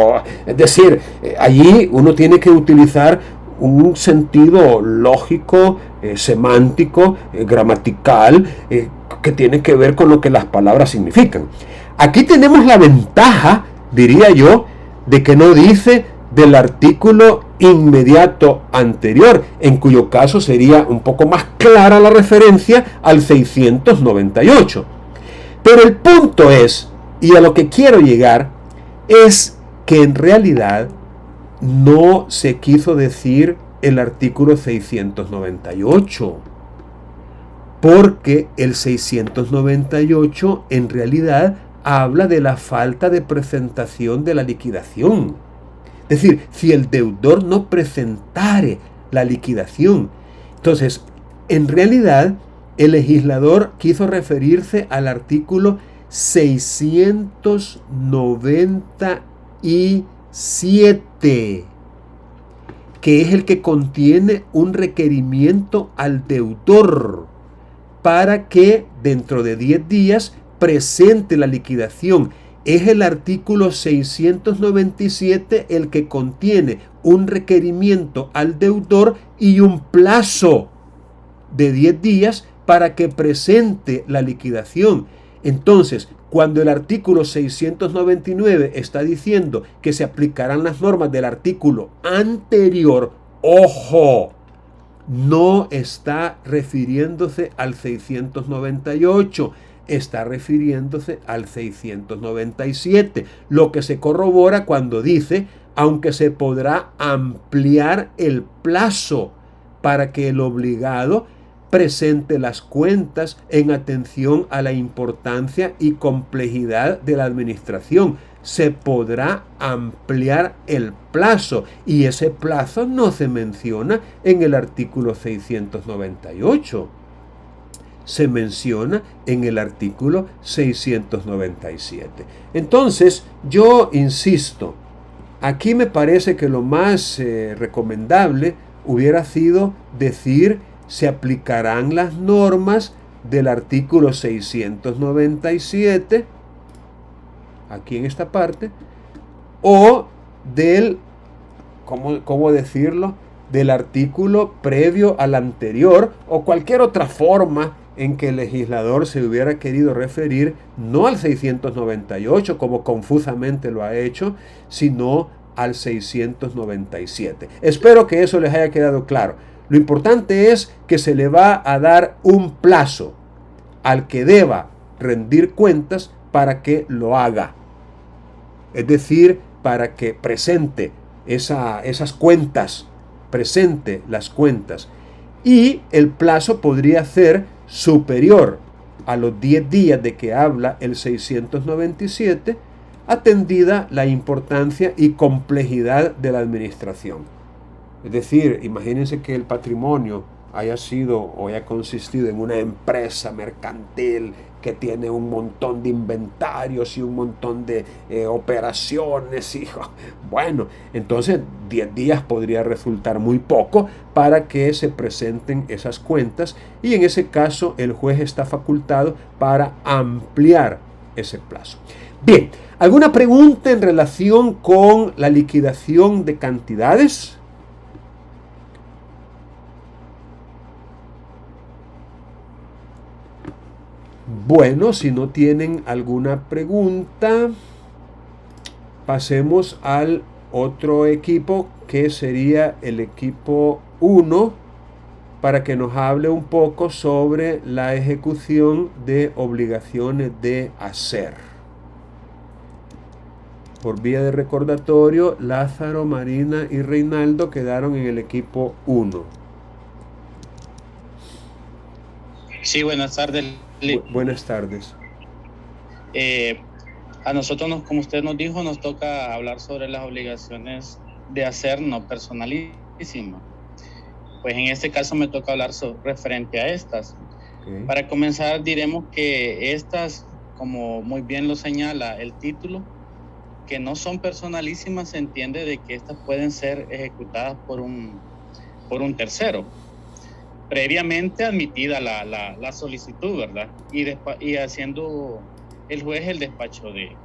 Es decir, allí uno tiene que utilizar un sentido lógico, semántico, gramatical, que tiene que ver con lo que las palabras significan. Aquí tenemos la ventaja, diría yo, de que no dice del artículo inmediato anterior, en cuyo caso sería un poco más clara la referencia al 698. Pero el punto es, y a lo que quiero llegar, es que en realidad no se quiso decir el artículo 698, porque el 698 en realidad habla de la falta de presentación de la liquidación. Es decir, si el deudor no presentare la liquidación, entonces en realidad el legislador quiso referirse al artículo 697, que es el que contiene un requerimiento al deudor para que dentro de 10 días presente la liquidación. Es el artículo 697 el que contiene un requerimiento al deudor y un plazo de 10 días para que presente la liquidación. Entonces, cuando el artículo 699 está diciendo que se aplicarán las normas del artículo anterior, ¡ojo!, no está refiriéndose al 698, está refiriéndose al 697, lo que se corrobora cuando dice, aunque se podrá ampliar el plazo para que el obligado presente las cuentas en atención a la importancia y complejidad de la administración. Se podrá ampliar el plazo y ese plazo no se menciona en el artículo 698. Se menciona en el artículo 697. Entonces, yo insisto, aquí me parece que lo más recomendable hubiera sido decir se aplicarán las normas del artículo 697, aquí en esta parte, o del, ¿cómo decirlo?, del artículo previo al anterior, o cualquier otra forma en que el legislador se hubiera querido referir, no al 698, como confusamente lo ha hecho, sino al 697. Espero que eso les haya quedado claro. Lo importante es que se le va a dar un plazo al que deba rendir cuentas para que lo haga. Es decir, para que presente esas cuentas, presente las cuentas. Y el plazo podría ser superior a los 10 días de que habla el 697, atendida la importancia y complejidad de la administración. Es decir, imagínense que el patrimonio haya sido o haya consistido en una empresa mercantil que tiene un montón de inventarios y un montón de operaciones. Y, bueno, entonces 10 días podría resultar muy poco para que se presenten esas cuentas y en ese caso el juez está facultado para ampliar ese plazo. Bien, ¿alguna pregunta en relación con la liquidación de cantidades? Bueno, si no tienen alguna pregunta, pasemos al otro equipo que sería el equipo 1 para que nos hable un poco sobre la ejecución de obligaciones de hacer. Por vía de recordatorio, Lázaro, Marina y Reinaldo quedaron en el equipo 1. Sí, buenas tardes. Buenas tardes. A nosotros, como usted nos dijo, nos toca hablar sobre las obligaciones de hacer no personalísimas. Pues en este caso me toca hablar referente a estas. Okay. Para comenzar, diremos que estas, como muy bien lo señala el título, que no son personalísimas, se entiende de que estas pueden ser ejecutadas por un tercero, previamente admitida la solicitud, ¿verdad? Y haciendo el juez el despacho de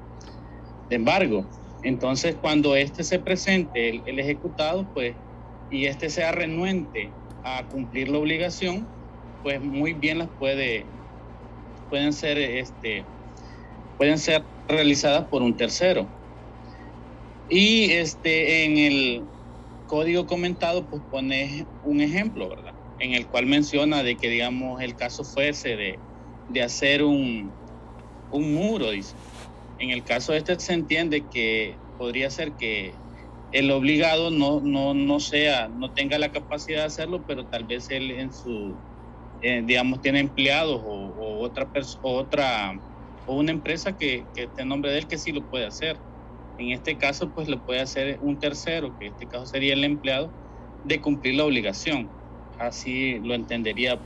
embargo. Entonces, cuando se presente el ejecutado, pues, y sea renuente a cumplir la obligación, pues muy bien las pueden ser realizadas por un tercero. Y en el código comentado, pues pone un ejemplo, ¿verdad?, en el cual menciona de que, digamos, el caso fuese de hacer un muro, dice. En el caso se entiende que podría ser que el obligado no tenga la capacidad de hacerlo, pero tal vez él en su, digamos, tiene empleados o una empresa que esté en nombre de él que sí lo puede hacer. En este caso, pues lo puede hacer un tercero, que en este caso sería el empleado, de cumplir la obligación. Así lo entendería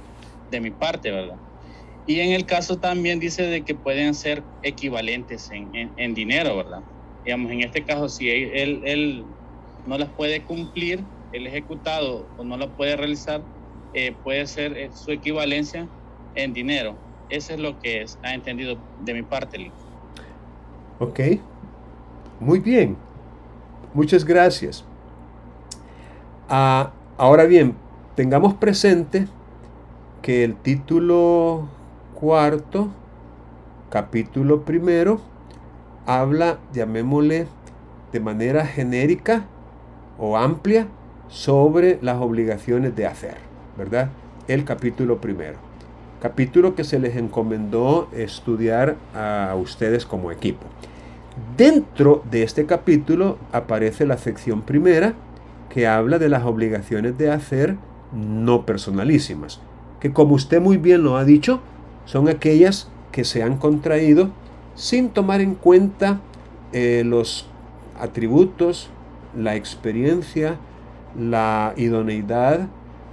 de mi parte, ¿verdad? Y en el caso también dice de que pueden ser equivalentes en dinero, ¿verdad? Digamos, en este caso, si él no las puede cumplir, el ejecutado, o no la puede realizar, puede ser su equivalencia en dinero. Eso es lo que ha entendido de mi parte, Link. Ok, muy bien, muchas gracias. Ahora bien, tengamos presente que el título cuarto, capítulo primero, habla, llamémosle de manera genérica o amplia, sobre las obligaciones de hacer, ¿verdad? El capítulo primero. Capítulo que se les encomendó estudiar a ustedes como equipo. Dentro de este capítulo aparece la sección primera, que habla de las obligaciones de hacer no personalísimas, que como usted muy bien lo ha dicho, son aquellas que se han contraído sin tomar en cuenta los atributos, la experiencia, la idoneidad,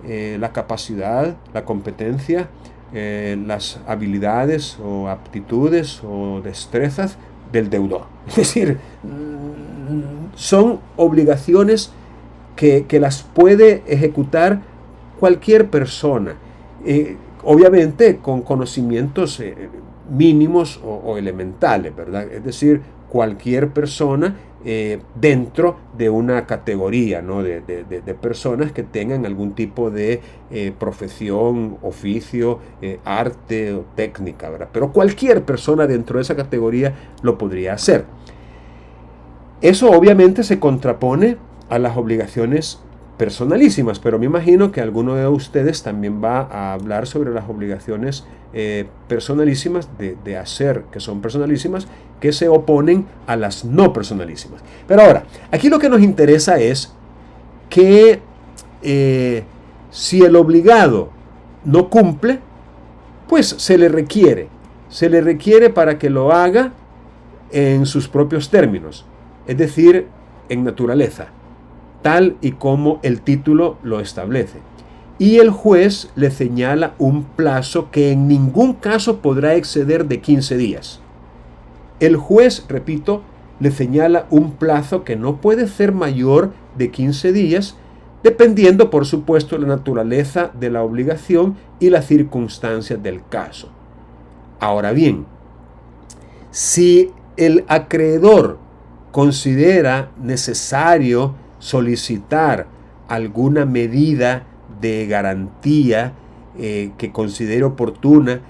la capacidad, la competencia, las habilidades o aptitudes o destrezas del deudor. Es decir, son obligaciones que las puede ejecutar cualquier persona, obviamente con conocimientos mínimos o elementales, ¿verdad? Es decir, cualquier persona dentro de una categoría, ¿no? de personas que tengan algún tipo de profesión, oficio, arte o técnica, ¿verdad? Pero cualquier persona dentro de esa categoría lo podría hacer. Eso obviamente se contrapone a las obligaciones personalísimas, pero me imagino que alguno de ustedes también va a hablar sobre las obligaciones personalísimas de hacer, que son personalísimas, que se oponen a las no personalísimas. Pero ahora, aquí lo que nos interesa es que si el obligado no cumple, pues se le requiere para que lo haga en sus propios términos, es decir, en naturaleza, tal y como el título lo establece. Y el juez le señala un plazo que en ningún caso podrá exceder de 15 días. El juez, repito, le señala un plazo que no puede ser mayor de 15 días, dependiendo, por supuesto, la naturaleza de la obligación y las circunstancias del caso. Ahora bien, si el acreedor considera necesario solicitar alguna medida de garantía que considere oportuna,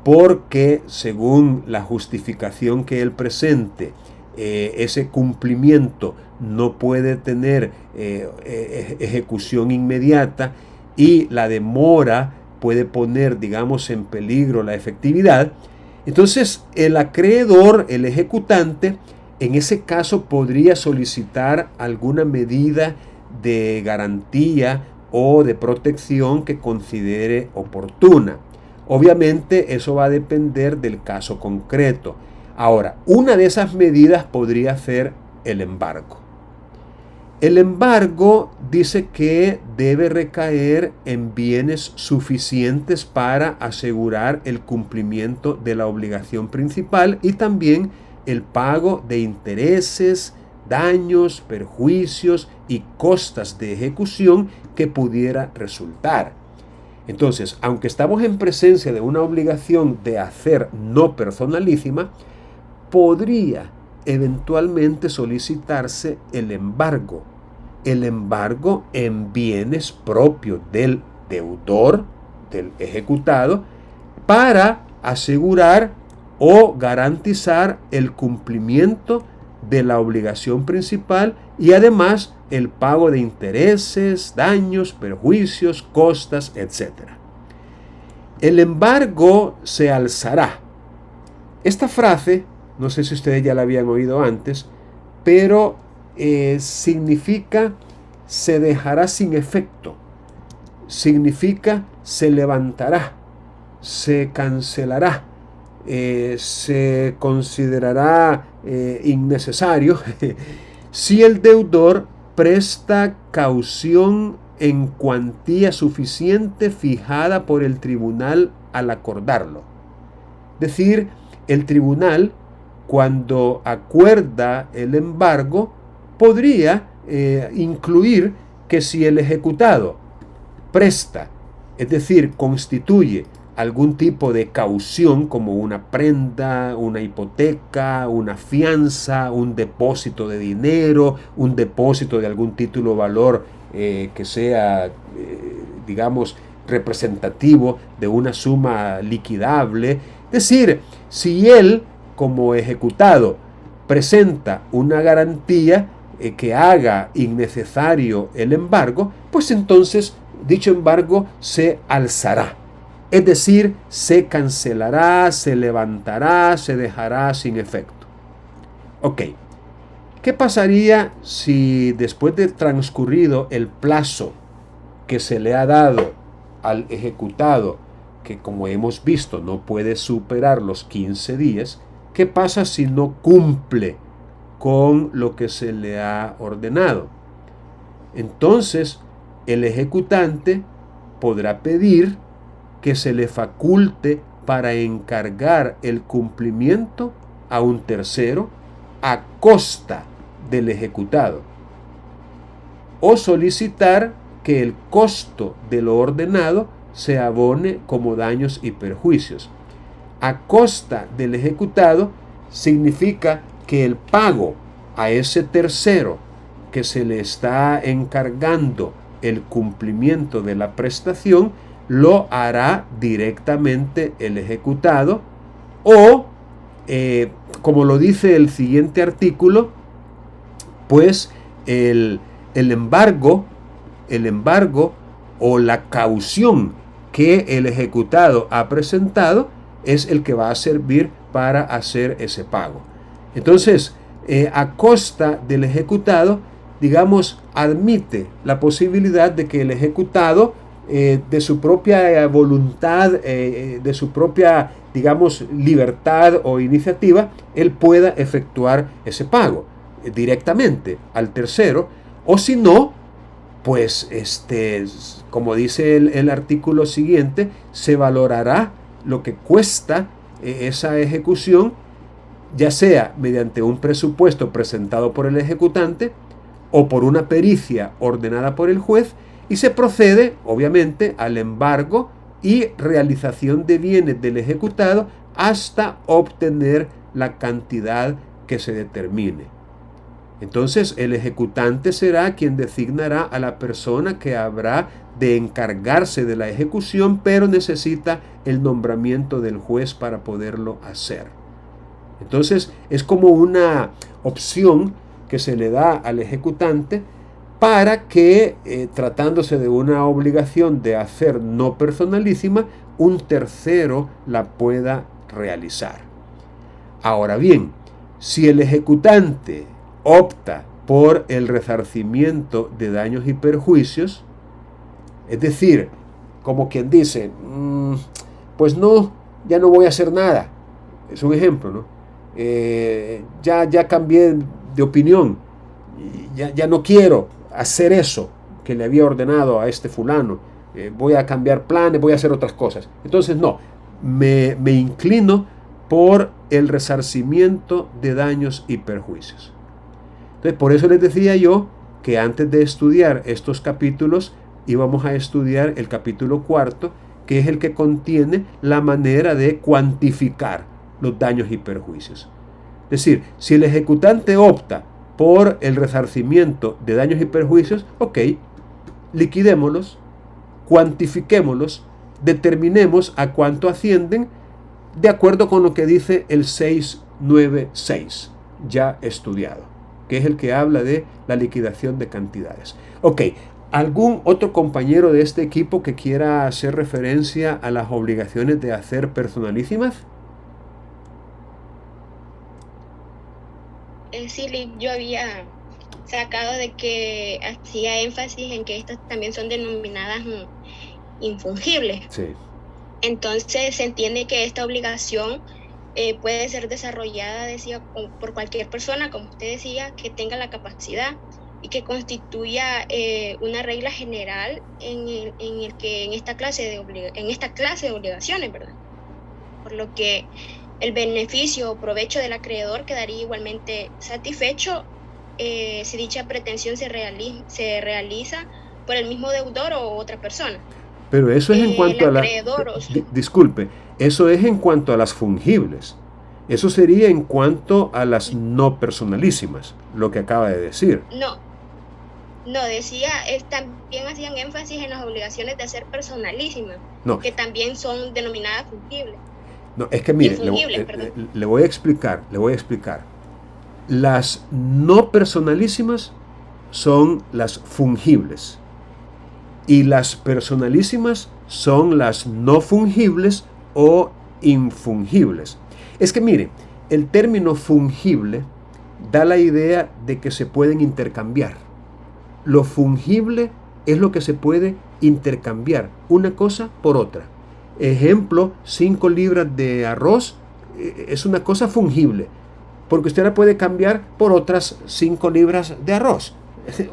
porque según la justificación que él presente, ese cumplimiento no puede tener ejecución inmediata y la demora puede poner, digamos, en peligro la efectividad, entonces el acreedor, el ejecutante, en ese caso podría solicitar alguna medida de garantía o de protección que considere oportuna. Obviamente eso va a depender del caso concreto. Ahora, una de esas medidas podría ser el embargo. El embargo dice que debe recaer en bienes suficientes para asegurar el cumplimiento de la obligación principal y también el pago de intereses, daños, perjuicios y costas de ejecución que pudiera resultar. Entonces, aunque estamos en presencia de una obligación de hacer no personalísima, podría eventualmente solicitarse el embargo en bienes propios del deudor, del ejecutado, para asegurar o garantizar el cumplimiento de la obligación principal y además el pago de intereses, daños, perjuicios, costas, etc. El embargo se alzará. Esta frase, no sé si ustedes ya la habían oído antes, pero significa se dejará sin efecto, significa se levantará, se cancelará, se considerará innecesario si el deudor presta caución en cuantía suficiente fijada por el tribunal al acordarlo. Es decir, el tribunal, cuando acuerda el embargo, podría incluir que si el ejecutado presta, es decir, constituye algún tipo de caución como una prenda, una hipoteca, una fianza, un depósito de dinero, un depósito de algún título o valor que sea, digamos, representativo de una suma liquidable. Es decir, si él como ejecutado presenta una garantía que haga innecesario el embargo, pues entonces dicho embargo se alzará. Es decir, se cancelará, se levantará, se dejará sin efecto. Ok, ¿qué pasaría si después de transcurrido el plazo que se le ha dado al ejecutado, que como hemos visto no puede superar los 15 días, qué pasa si no cumple con lo que se le ha ordenado? Entonces, el ejecutante podrá pedir que se le faculte para encargar el cumplimiento a un tercero a costa del ejecutado, o solicitar que el costo de lo ordenado se abone como daños y perjuicios. A costa del ejecutado significa que el pago a ese tercero que se le está encargando el cumplimiento de la prestación lo hará directamente el ejecutado, o como lo dice el siguiente artículo, pues el embargo o la caución que el ejecutado ha presentado es el que va a servir para hacer ese pago. Entonces, a costa del ejecutado, digamos, admite la posibilidad de que el ejecutado, de su propia voluntad, de su propia, digamos, libertad o iniciativa, él pueda efectuar ese pago directamente al tercero, o si no, pues como dice el artículo siguiente, se valorará lo que cuesta esa ejecución, ya sea mediante un presupuesto presentado por el ejecutante o por una pericia ordenada por el juez, y se procede obviamente al embargo y realización de bienes del ejecutado hasta obtener la cantidad que se determine. Entonces el ejecutante será quien designará a la persona que habrá de encargarse de la ejecución, pero necesita el nombramiento del juez para poderlo hacer. Entonces es como una opción que se le da al ejecutante para que, tratándose de una obligación de hacer no personalísima, un tercero la pueda realizar. Ahora bien, si el ejecutante opta por el resarcimiento de daños y perjuicios, es decir, como quien dice, pues no, ya no voy a hacer nada, es un ejemplo, ¿no? Ya cambié de opinión, ya no quiero hacer eso que le había ordenado a este fulano, voy a cambiar planes, voy a hacer otras cosas. Entonces no, me inclino por el resarcimiento de daños y perjuicios. Entonces, por eso les decía yo que antes de estudiar estos capítulos íbamos a estudiar el capítulo 4, que es el que contiene la manera de cuantificar los daños y perjuicios. Es decir, si el ejecutante opta por el resarcimiento de daños y perjuicios, ok, liquidémoslos, cuantifiquémoslos, determinemos a cuánto ascienden de acuerdo con lo que dice el 696 ya estudiado, que es el que habla de la liquidación de cantidades. Ok, ¿algún otro compañero de este equipo que quiera hacer referencia a las obligaciones de hacer personalísimas? Sí, yo había sacado de que hacía énfasis en que estas también son denominadas infungibles. Sí. Entonces se entiende que esta obligación puede ser desarrollada, decía, por cualquier persona, como usted decía, que tenga la capacidad y que constituya una regla general en esta clase de obligaciones, ¿verdad? Por lo que el beneficio o provecho del acreedor quedaría igualmente satisfecho si dicha pretensión se realiza por el mismo deudor o otra persona. Pero eso es en cuanto a la... Disculpe, eso es en cuanto a las fungibles. Eso sería en cuanto a las no personalísimas, lo que acaba de decir. No, decía, también hacían énfasis en las obligaciones de hacer personalísimas, No. que también son denominadas fungibles. No, es que mire, le voy a explicar. Las no personalísimas son las fungibles y las personalísimas son las no fungibles o infungibles. Es que mire, el término fungible da la idea de que se pueden intercambiar. Lo fungible es lo que se puede intercambiar una cosa por otra. Ejemplo, 5 libras de arroz es una cosa fungible, porque usted la puede cambiar por otras 5 libras de arroz,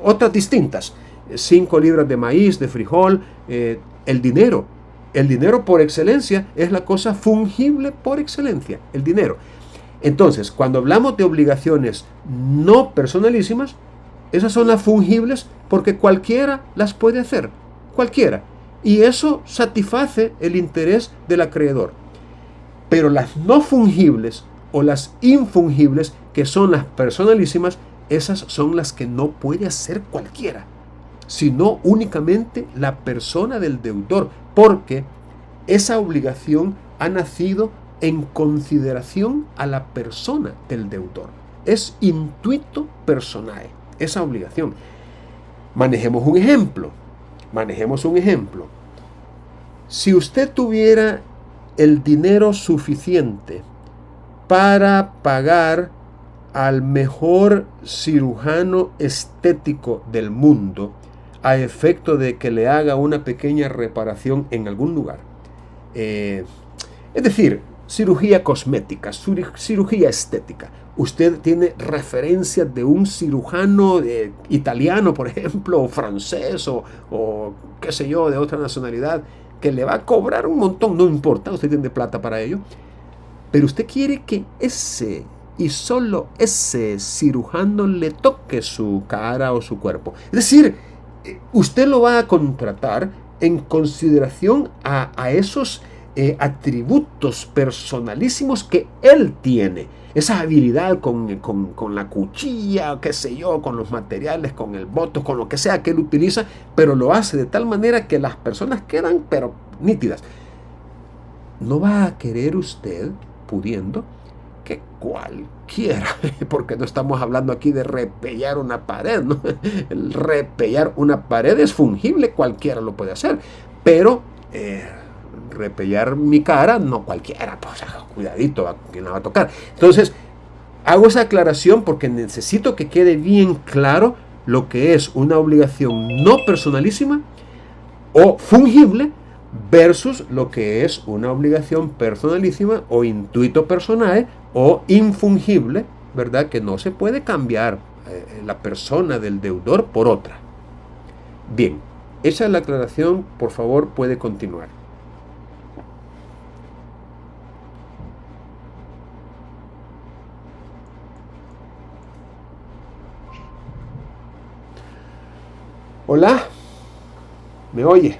otras distintas. 5 libras de maíz, de frijol, el dinero. El dinero por excelencia es la cosa fungible por excelencia, el dinero. Entonces, cuando hablamos de obligaciones no personalísimas, esas son las fungibles porque cualquiera las puede hacer, cualquiera. Y eso satisface el interés del acreedor. Pero las no fungibles o las infungibles, que son las personalísimas, esas son las que no puede hacer cualquiera, sino únicamente la persona del deudor, porque esa obligación ha nacido en consideración a la persona del deudor. Es intuito personae, esa obligación. Manejemos un ejemplo. Si usted tuviera el dinero suficiente para pagar al mejor cirujano estético del mundo a efecto de que le haga una pequeña reparación en algún lugar, es decir, cirugía cosmética, cirugía estética, usted tiene referencias de un cirujano italiano, por ejemplo, o francés, o qué sé yo, de otra nacionalidad, que le va a cobrar un montón, no importa, usted tiene plata para ello, pero usted quiere que ese y solo ese cirujano le toque su cara o su cuerpo. Es decir, usted lo va a contratar en consideración a esos atributos personalísimos que él tiene. Esa habilidad con la cuchilla, qué sé yo, con los materiales, con el boto, con lo que sea que él utiliza, pero lo hace de tal manera que las personas quedan pero nítidas. No va a querer usted, pudiendo, que cualquiera, porque no estamos hablando aquí de repellar una pared, ¿no? El repellar una pared es fungible, cualquiera lo puede hacer, pero repellar mi cara, no cualquiera, pues cuidadito, ¿a quién la va a tocar? Entonces, hago esa aclaración porque necesito que quede bien claro lo que es una obligación no personalísima o fungible versus lo que es una obligación personalísima o intuito personae o infungible, ¿verdad? Que no se puede cambiar la persona del deudor por otra. Bien, esa es la aclaración, por favor, puede continuar. Hola, ¿me oye?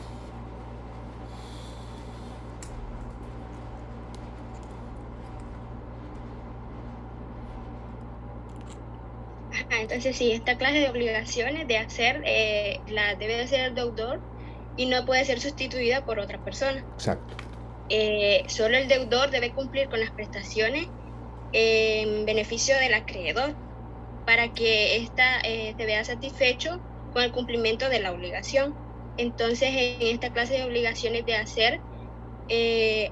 Entonces sí, esta clase de obligaciones de hacer la debe de hacer el deudor y no puede ser sustituida por otra persona. Exacto. Solo el deudor debe cumplir con las prestaciones en beneficio del acreedor para que ésta se vea satisfecho con el cumplimiento de la obligación. Entonces, en esta clase de obligaciones de hacer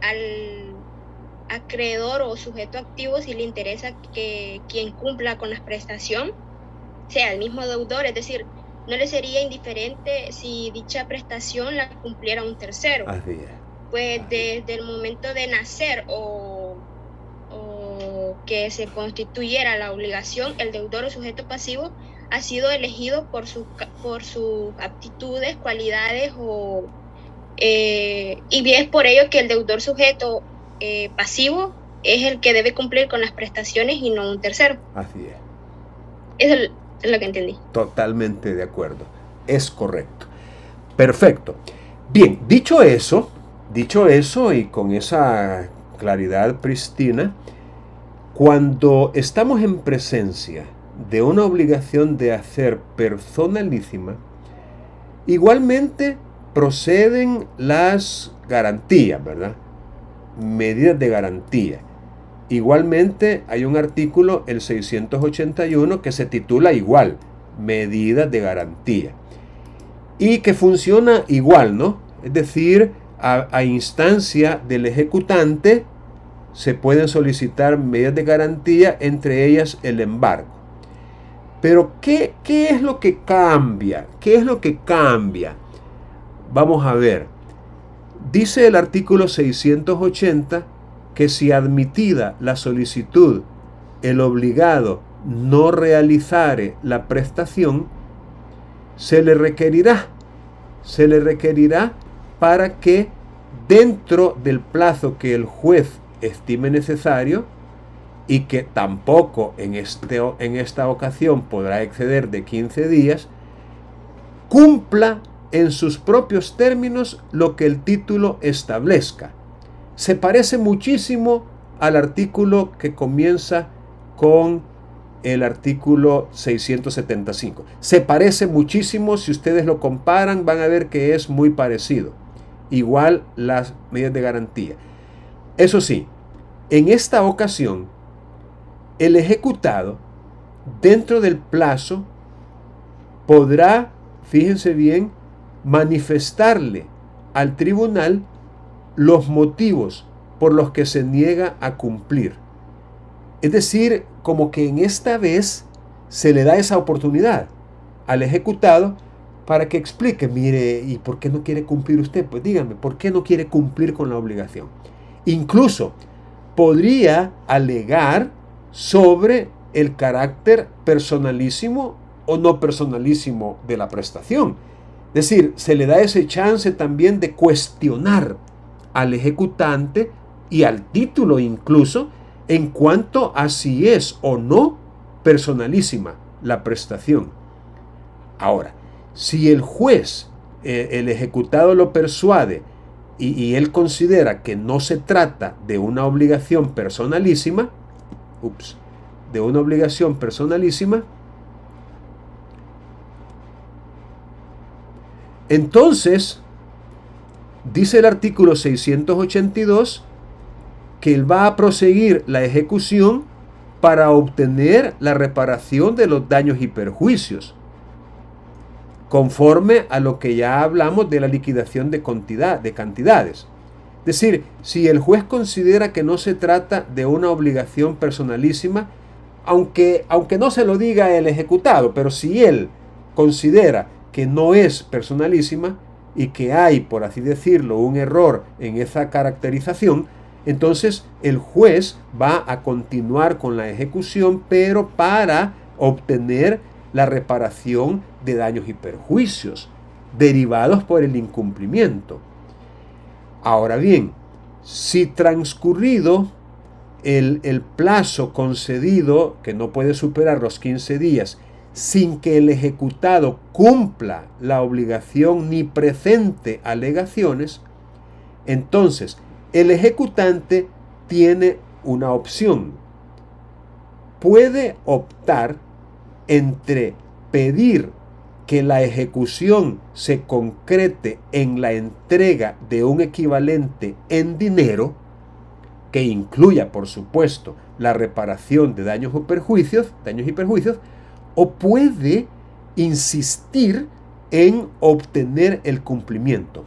al acreedor o sujeto activo, si le interesa que quien cumpla con la prestación sea el mismo deudor, es decir, no le sería indiferente si dicha prestación la cumpliera un tercero. Así es. Pues desde el momento de nacer o que se constituyera la obligación, el deudor o sujeto pasivo ha sido elegido por sus aptitudes, cualidades y bien es por ello que el deudor sujeto pasivo es el que debe cumplir con las prestaciones y no un tercero. Así es. Eso es lo que entendí. Totalmente de acuerdo. Es correcto. Perfecto. Bien, dicho eso y con esa claridad pristina, cuando estamos en presencia de una obligación de hacer personalísima, igualmente proceden las garantías, ¿verdad? Medidas de garantía. Igualmente hay un artículo, el 681, que se titula igual, medidas de garantía. Y que funciona igual, ¿no? Es decir, a instancia del ejecutante se pueden solicitar medidas de garantía, entre ellas el embargo. Pero, ¿qué es lo que cambia? ¿Qué es lo que cambia? Vamos a ver. Dice el artículo 680 que si admitida la solicitud, el obligado no realizare la prestación, se le requerirá para que dentro del plazo que el juez estime necesario, y que tampoco en esta ocasión podrá exceder de 15 días, cumpla en sus propios términos lo que el título establezca. Se parece muchísimo al artículo que comienza con el artículo 675. Se parece muchísimo, si ustedes lo comparan van a ver que es muy parecido. Igual las medidas de garantía. Eso sí, en esta ocasión, el ejecutado, dentro del plazo, podrá, fíjense bien, manifestarle al tribunal los motivos por los que se niega a cumplir. Es decir, como que en esta vez se le da esa oportunidad al ejecutado para que explique, mire, ¿y por qué no quiere cumplir usted? Pues dígame, ¿por qué no quiere cumplir con la obligación? Incluso podría alegar sobre el carácter personalísimo o no personalísimo de la prestación. Es decir, se le da ese chance también de cuestionar al ejecutante y al título incluso en cuanto a si es o no personalísima la prestación. Ahora, si el juez, el ejecutado lo persuade y él considera que no se trata de una obligación personalísima, entonces dice el artículo 682 que él va a proseguir la ejecución para obtener la reparación de los daños y perjuicios, conforme a lo que ya hablamos de la liquidación de cantidades. Es decir, si el juez considera que no se trata de una obligación personalísima, aunque no se lo diga el ejecutado, pero si él considera que no es personalísima y que hay, por así decirlo, un error en esa caracterización, entonces el juez va a continuar con la ejecución, pero para obtener la reparación de daños y perjuicios derivados por el incumplimiento. Ahora bien, si transcurrido el plazo concedido, que no puede superar los 15 días, sin que el ejecutado cumpla la obligación ni presente alegaciones, entonces el ejecutante tiene una opción. Puede optar entre pedir que la ejecución se concrete en la entrega de un equivalente en dinero, que incluya, por supuesto, la reparación de daños y perjuicios, o puede insistir en obtener el cumplimiento.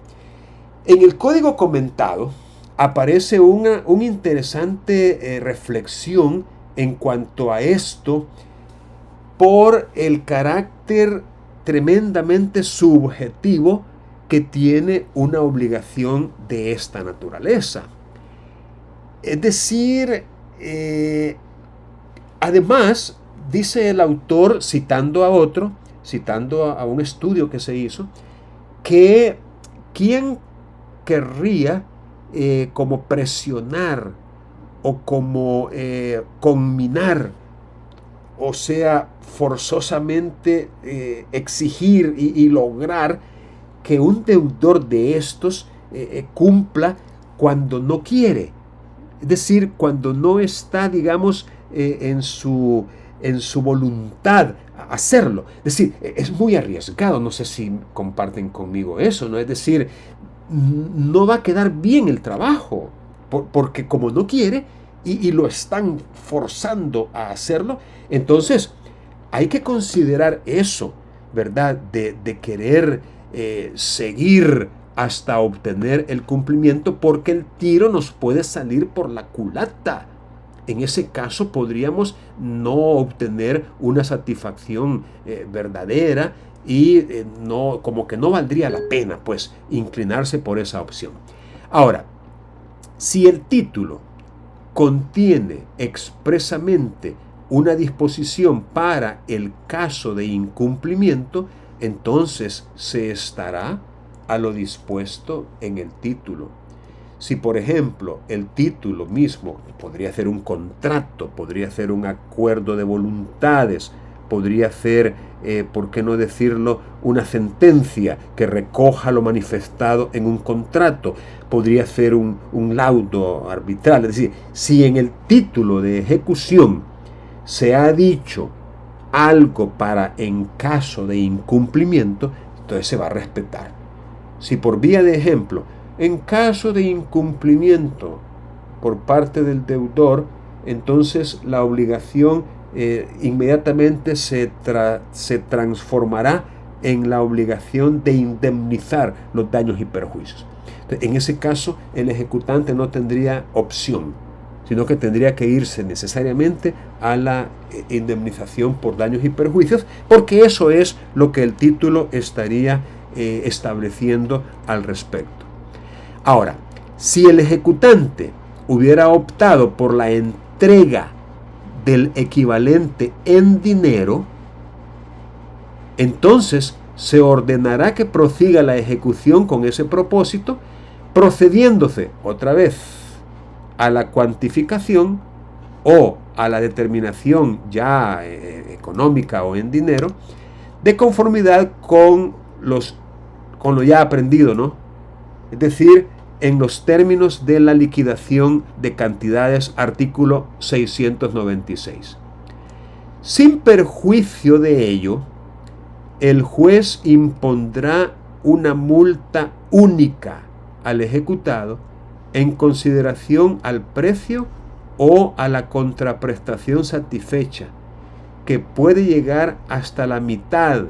En el código comentado aparece una interesante reflexión en cuanto a esto, por el carácter tremendamente subjetivo que tiene una obligación de esta naturaleza. Es decir, además, dice el autor, citando a un estudio que se hizo, que ¿quién querría como presionar o como conminar, o sea, forzosamente exigir y lograr que un deudor de estos cumpla cuando no quiere? Es decir, cuando no está, digamos, en su en su voluntad hacerlo. Es decir, es muy arriesgado, no sé si comparten conmigo eso, ¿no? Es decir, no va a quedar bien el trabajo, porque como no quiere y lo están forzando a hacerlo, entonces hay que considerar eso, ¿verdad? De querer seguir hasta obtener el cumplimiento, porque el tiro nos puede salir por la culata. En ese caso podríamos no obtener una satisfacción verdadera y no, como que no valdría la pena pues inclinarse por esa opción. Ahora, si el título contiene expresamente una disposición para el caso de incumplimiento, entonces se estará a lo dispuesto en el título. Si, por ejemplo, el título mismo podría ser un contrato, podría ser un acuerdo de voluntades, podría ser, ¿por qué no decirlo?, una sentencia que recoja lo manifestado en un contrato, podría ser un laudo arbitral. Es decir, si en el título de ejecución se ha dicho algo para en caso de incumplimiento, entonces se va a respetar. Si por vía de ejemplo, en caso de incumplimiento por parte del deudor, entonces la obligación inmediatamente se transformará en la obligación de indemnizar los daños y perjuicios. Entonces, en ese caso, el ejecutante no tendría opción, sino que tendría que irse necesariamente a la indemnización por daños y perjuicios, porque eso es lo que el título estaría estableciendo al respecto. Ahora, si el ejecutante hubiera optado por la entrega del equivalente en dinero, entonces se ordenará que prosiga la ejecución con ese propósito, procediéndose otra vez a la cuantificación o a la determinación ya económica o en dinero, de conformidad con lo ya aprendido, ¿no? Es decir, en los términos de la liquidación de cantidades, artículo 696. Sin perjuicio de ello, el juez impondrá una multa única al ejecutado en consideración al precio o a la contraprestación satisfecha, que puede llegar hasta la mitad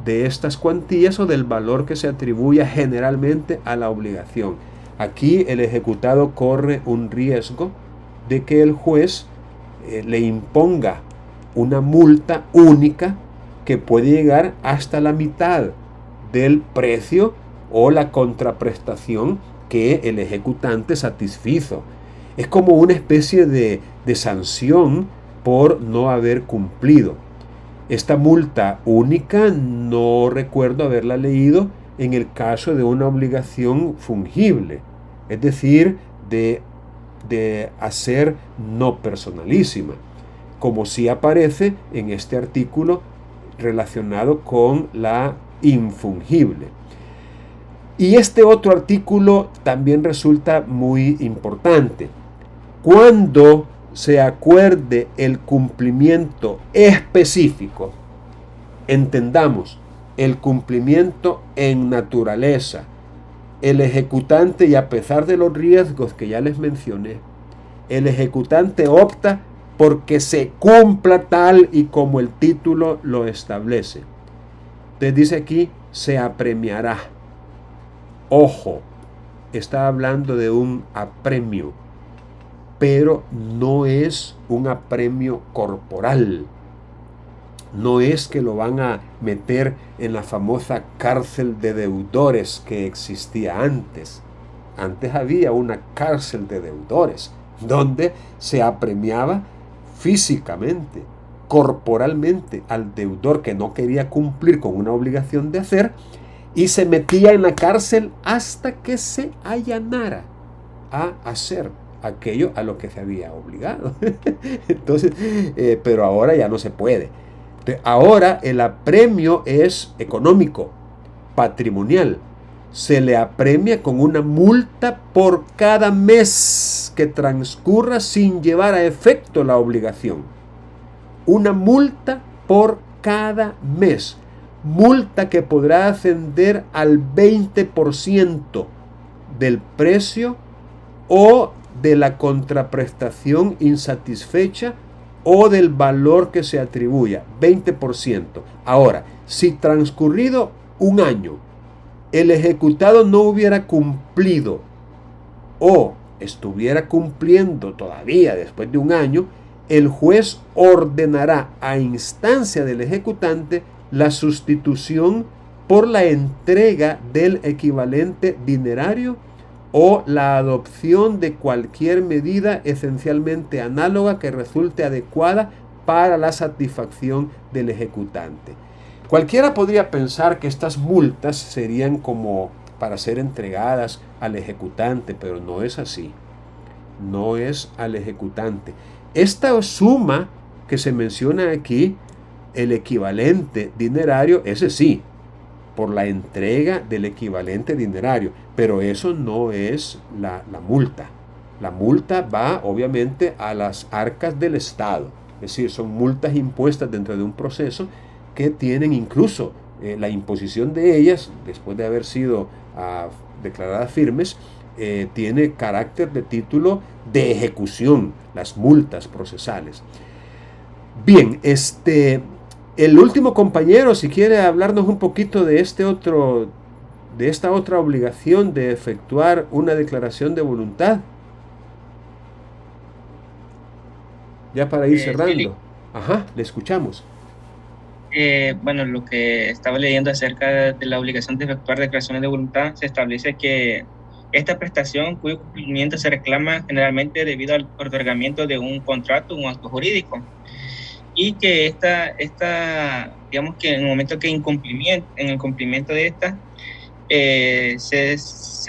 de estas cuantías o del valor que se atribuya generalmente a la obligación. Aquí el ejecutado corre un riesgo de que el juez le imponga una multa única que puede llegar hasta la mitad del precio o la contraprestación que el ejecutante satisfizo. Es como una especie de sanción por no haber cumplido. Esta multa única no recuerdo haberla leído en el caso de una obligación fungible, es decir, de hacer no personalísima, como sí aparece en este artículo relacionado con la infungible. Y este otro artículo también resulta muy importante. Cuando se acuerde el cumplimiento específico, entendamos, el cumplimiento en naturaleza, el ejecutante, y a pesar de los riesgos que ya les mencioné, el ejecutante opta porque se cumpla tal y como el título lo establece. Entonces dice aquí, se apremiará. Ojo, está hablando de un apremio, pero no es un apremio corporal. No es que lo van a meter en la famosa cárcel de deudores que existía antes. Antes había una cárcel de deudores donde se apremiaba físicamente, corporalmente al deudor que no quería cumplir con una obligación de hacer, y se metía en la cárcel hasta que se allanara a hacer aquello a lo que se había obligado. Entonces, pero ahora ya no se puede. Ahora el apremio es económico, patrimonial. Se le apremia con una multa por cada mes que transcurra sin llevar a efecto la obligación. una multa por cada mes. Multa que podrá ascender al 20% del precio o de la contraprestación insatisfecha o del valor que se atribuya, 20%. Ahora, si transcurrido un año el ejecutado no hubiera cumplido o estuviera cumpliendo todavía después de un año, el juez ordenará a instancia del ejecutante la sustitución por la entrega del equivalente dinerario o la adopción de cualquier medida esencialmente análoga que resulte adecuada para la satisfacción del ejecutante. Cualquiera podría pensar que estas multas serían como para ser entregadas al ejecutante, pero no es así. No es al ejecutante. Esta suma que se menciona aquí, el equivalente dinerario, ese sí, por la entrega del equivalente dinerario, pero eso no es la multa. La multa va obviamente a las arcas del Estado, es decir, son multas impuestas dentro de un proceso que tienen incluso la imposición de ellas, después de haber sido declaradas firmes, tiene carácter de título de ejecución, las multas procesales. Bien, el último compañero, si quiere hablarnos un poquito de esta otra obligación de efectuar una declaración de voluntad. Ya para ir cerrando. Sí. Ajá, le escuchamos. Bueno, lo que estaba leyendo acerca de la obligación de efectuar declaraciones de voluntad, se establece que esta prestación, cuyo cumplimiento se reclama generalmente debido al otorgamiento de un contrato, un acto jurídico, y que digamos que en el momento que en el cumplimiento de esta, se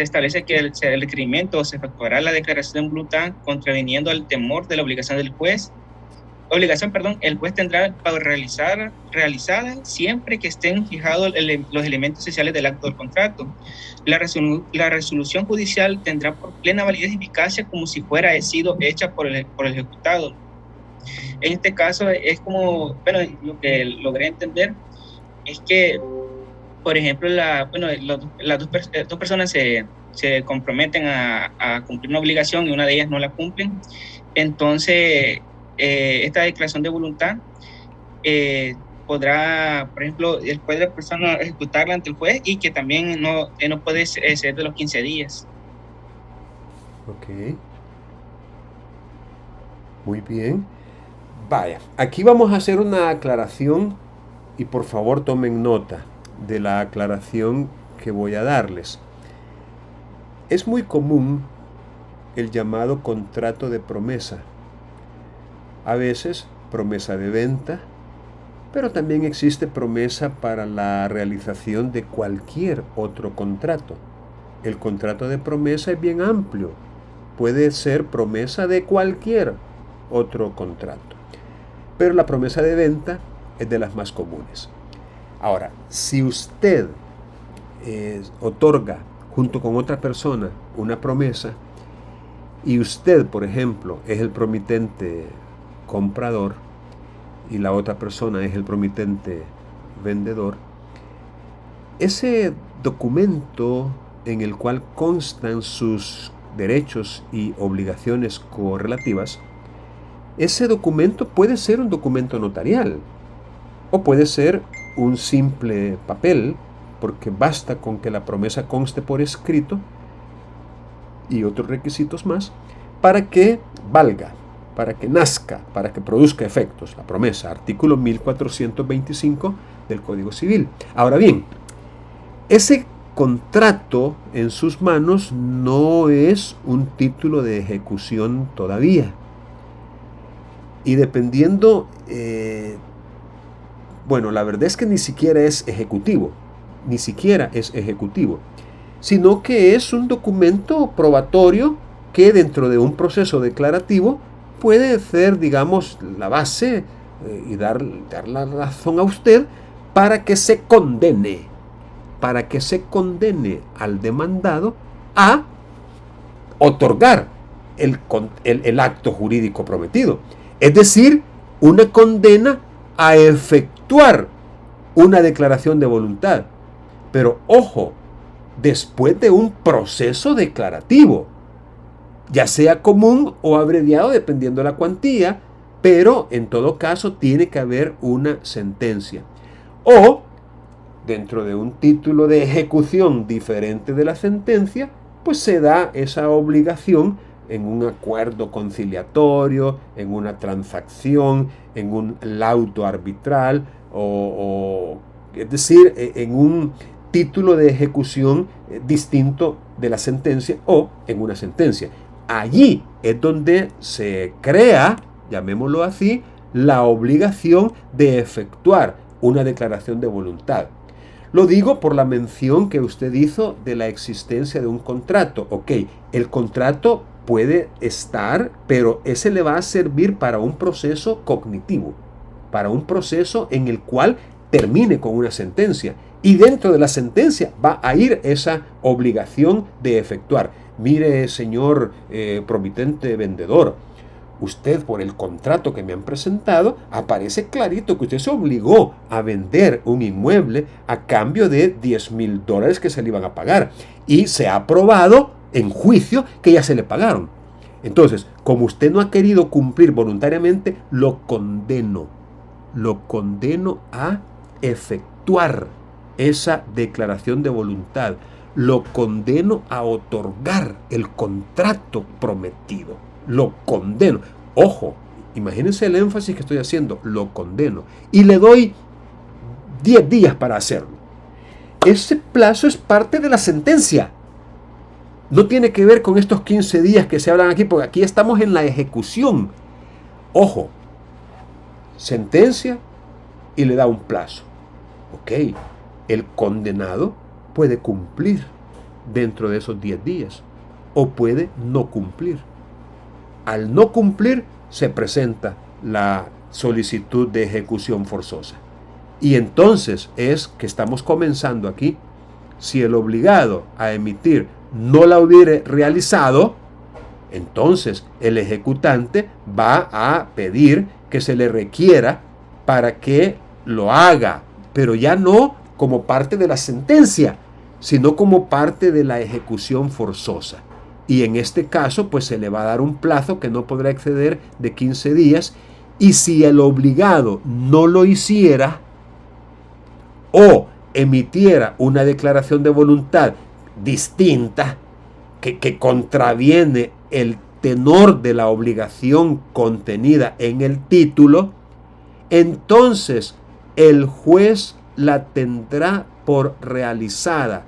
establece que el requerimiento se efectuará la declaración de voluntad contraviniendo al temor de la obligación del juez. El juez tendrá para realizada siempre que estén fijados los elementos esenciales del acto del contrato. La resolución judicial tendrá por plena validez y eficacia como si fuera sido hecha por el ejecutado. En este caso es como, bueno, lo que logré entender es que, por ejemplo, las dos personas se comprometen a cumplir una obligación y una de ellas no la cumplen. Entonces, esta declaración de voluntad podrá, por ejemplo, puede la persona ejecutarla ante el juez y que también no puede ser de los 15 días. Ok. Muy bien. Vaya, aquí vamos a hacer una aclaración y por favor tomen nota de la aclaración que voy a darles. Es muy común el llamado contrato de promesa. A veces promesa de venta, pero también existe promesa para la realización de cualquier otro contrato. El contrato de promesa es bien amplio. Puede ser promesa de cualquier otro contrato. Pero la promesa de venta es de las más comunes. Ahora, si usted otorga junto con otra persona una promesa y usted, por ejemplo, es el promitente comprador y la otra persona es el promitente vendedor, ese documento en el cual constan sus derechos y obligaciones correlativas, ese documento puede ser un documento notarial o puede ser un simple papel, porque basta con que la promesa conste por escrito y otros requisitos más para que valga, para que nazca, para que produzca efectos la promesa, artículo 1425 del Código Civil. Ahora bien, ese contrato en sus manos no es un título de ejecución todavía. Y dependiendo, la verdad es que ni siquiera es ejecutivo, sino que es un documento probatorio que dentro de un proceso declarativo puede ser, digamos, la base y dar la razón a usted para que se condene al demandado a otorgar el acto jurídico prometido. Es decir, una condena a efectuar una declaración de voluntad. Pero ojo, después de un proceso declarativo, ya sea común o abreviado dependiendo de la cuantía, pero en todo caso tiene que haber una sentencia. O dentro de un título de ejecución diferente de la sentencia, pues se da esa obligación en un acuerdo conciliatorio, en una transacción, en un laudo arbitral, es decir, en un título de ejecución distinto de la sentencia o en una sentencia. Allí es donde se crea, llamémoslo así, la obligación de efectuar una declaración de voluntad. Lo digo por la mención que usted hizo de la existencia de un contrato. Ok, el contrato puede estar, pero ese le va a servir para un proceso cognitivo, para un proceso en el cual termine con una sentencia. Y dentro de la sentencia va a ir esa obligación de efectuar. Mire, señor promitente vendedor, usted por el contrato que me han presentado, aparece clarito que usted se obligó a vender un inmueble a cambio de $10,000 que se le iban a pagar. Y se ha probado en juicio que ya se le pagaron. Entonces, como usted no ha querido cumplir voluntariamente, lo condeno a efectuar esa declaración de voluntad. Lo condeno a otorgar el contrato prometido. Lo condeno. Ojo, imagínense el énfasis que estoy haciendo. Lo condeno. Y le doy 10 días para hacerlo. Ese plazo es parte de la sentencia. No tiene que ver con estos 15 días que se hablan aquí, porque aquí estamos en la ejecución. Ojo, sentencia y le da un plazo. Ok, el condenado puede cumplir dentro de esos 10 días o puede no cumplir. Al no cumplir se presenta la solicitud de ejecución forzosa. Y entonces es que estamos comenzando aquí. Si el obligado a emitir no la hubiere realizado, entonces el ejecutante va a pedir que se le requiera para que lo haga, pero ya no como parte de la sentencia, sino como parte de la ejecución forzosa. Y en este caso, pues se le va a dar un plazo que no podrá exceder de 15 días. Y si el obligado no lo hiciera o emitiera una declaración de voluntad distinta que contraviene el tenor de la obligación contenida en el título, entonces el juez la tendrá por realizada.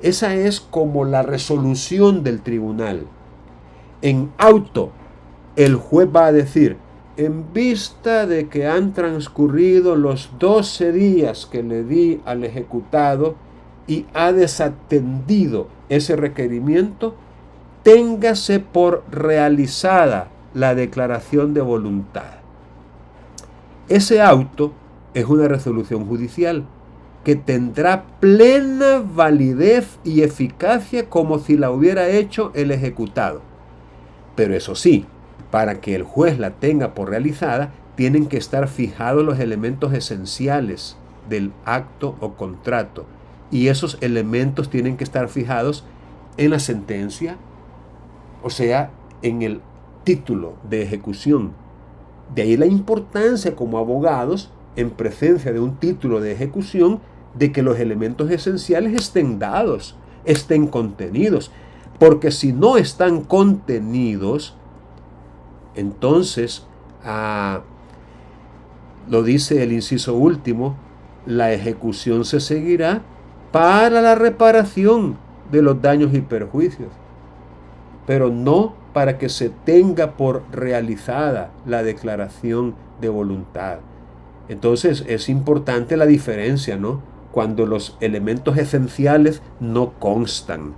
Esa es como la resolución del tribunal. En auto, el juez va a decir: en vista de que han transcurrido los 12 días que le di al ejecutado y ha desatendido ese requerimiento, téngase por realizada la declaración de voluntad. Ese auto es una resolución judicial que tendrá plena validez y eficacia como si la hubiera hecho el ejecutado. Pero eso sí, para que el juez la tenga por realizada, tienen que estar fijados los elementos esenciales del acto o contrato. Y esos elementos tienen que estar fijados en la sentencia, o sea, en el título de ejecución. De ahí la importancia como abogados, en presencia de un título de ejecución, de que los elementos esenciales estén dados, estén contenidos. Porque si no están contenidos, entonces, lo dice el inciso último, la ejecución se seguirá para la reparación de los daños y perjuicios, pero no para que se tenga por realizada la declaración de voluntad. Entonces es importante la diferencia, ¿no? Cuando los elementos esenciales no constan.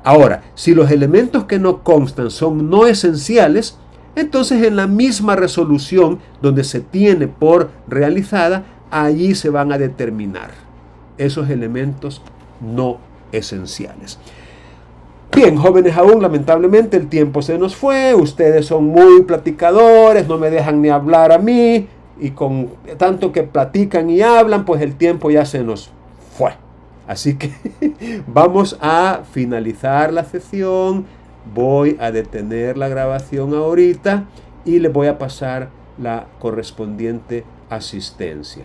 Ahora, si los elementos que no constan son no esenciales, entonces en la misma resolución donde se tiene por realizada, allí se van a determinar esos elementos no esenciales. Bien, jóvenes, aún lamentablemente el tiempo se nos fue, ustedes son muy platicadores, no me dejan ni hablar a mí, y con tanto que platican y hablan, pues el tiempo ya se nos fue. Así que vamos a finalizar la sesión, voy a detener la grabación ahorita y les voy a pasar la correspondiente asistencia.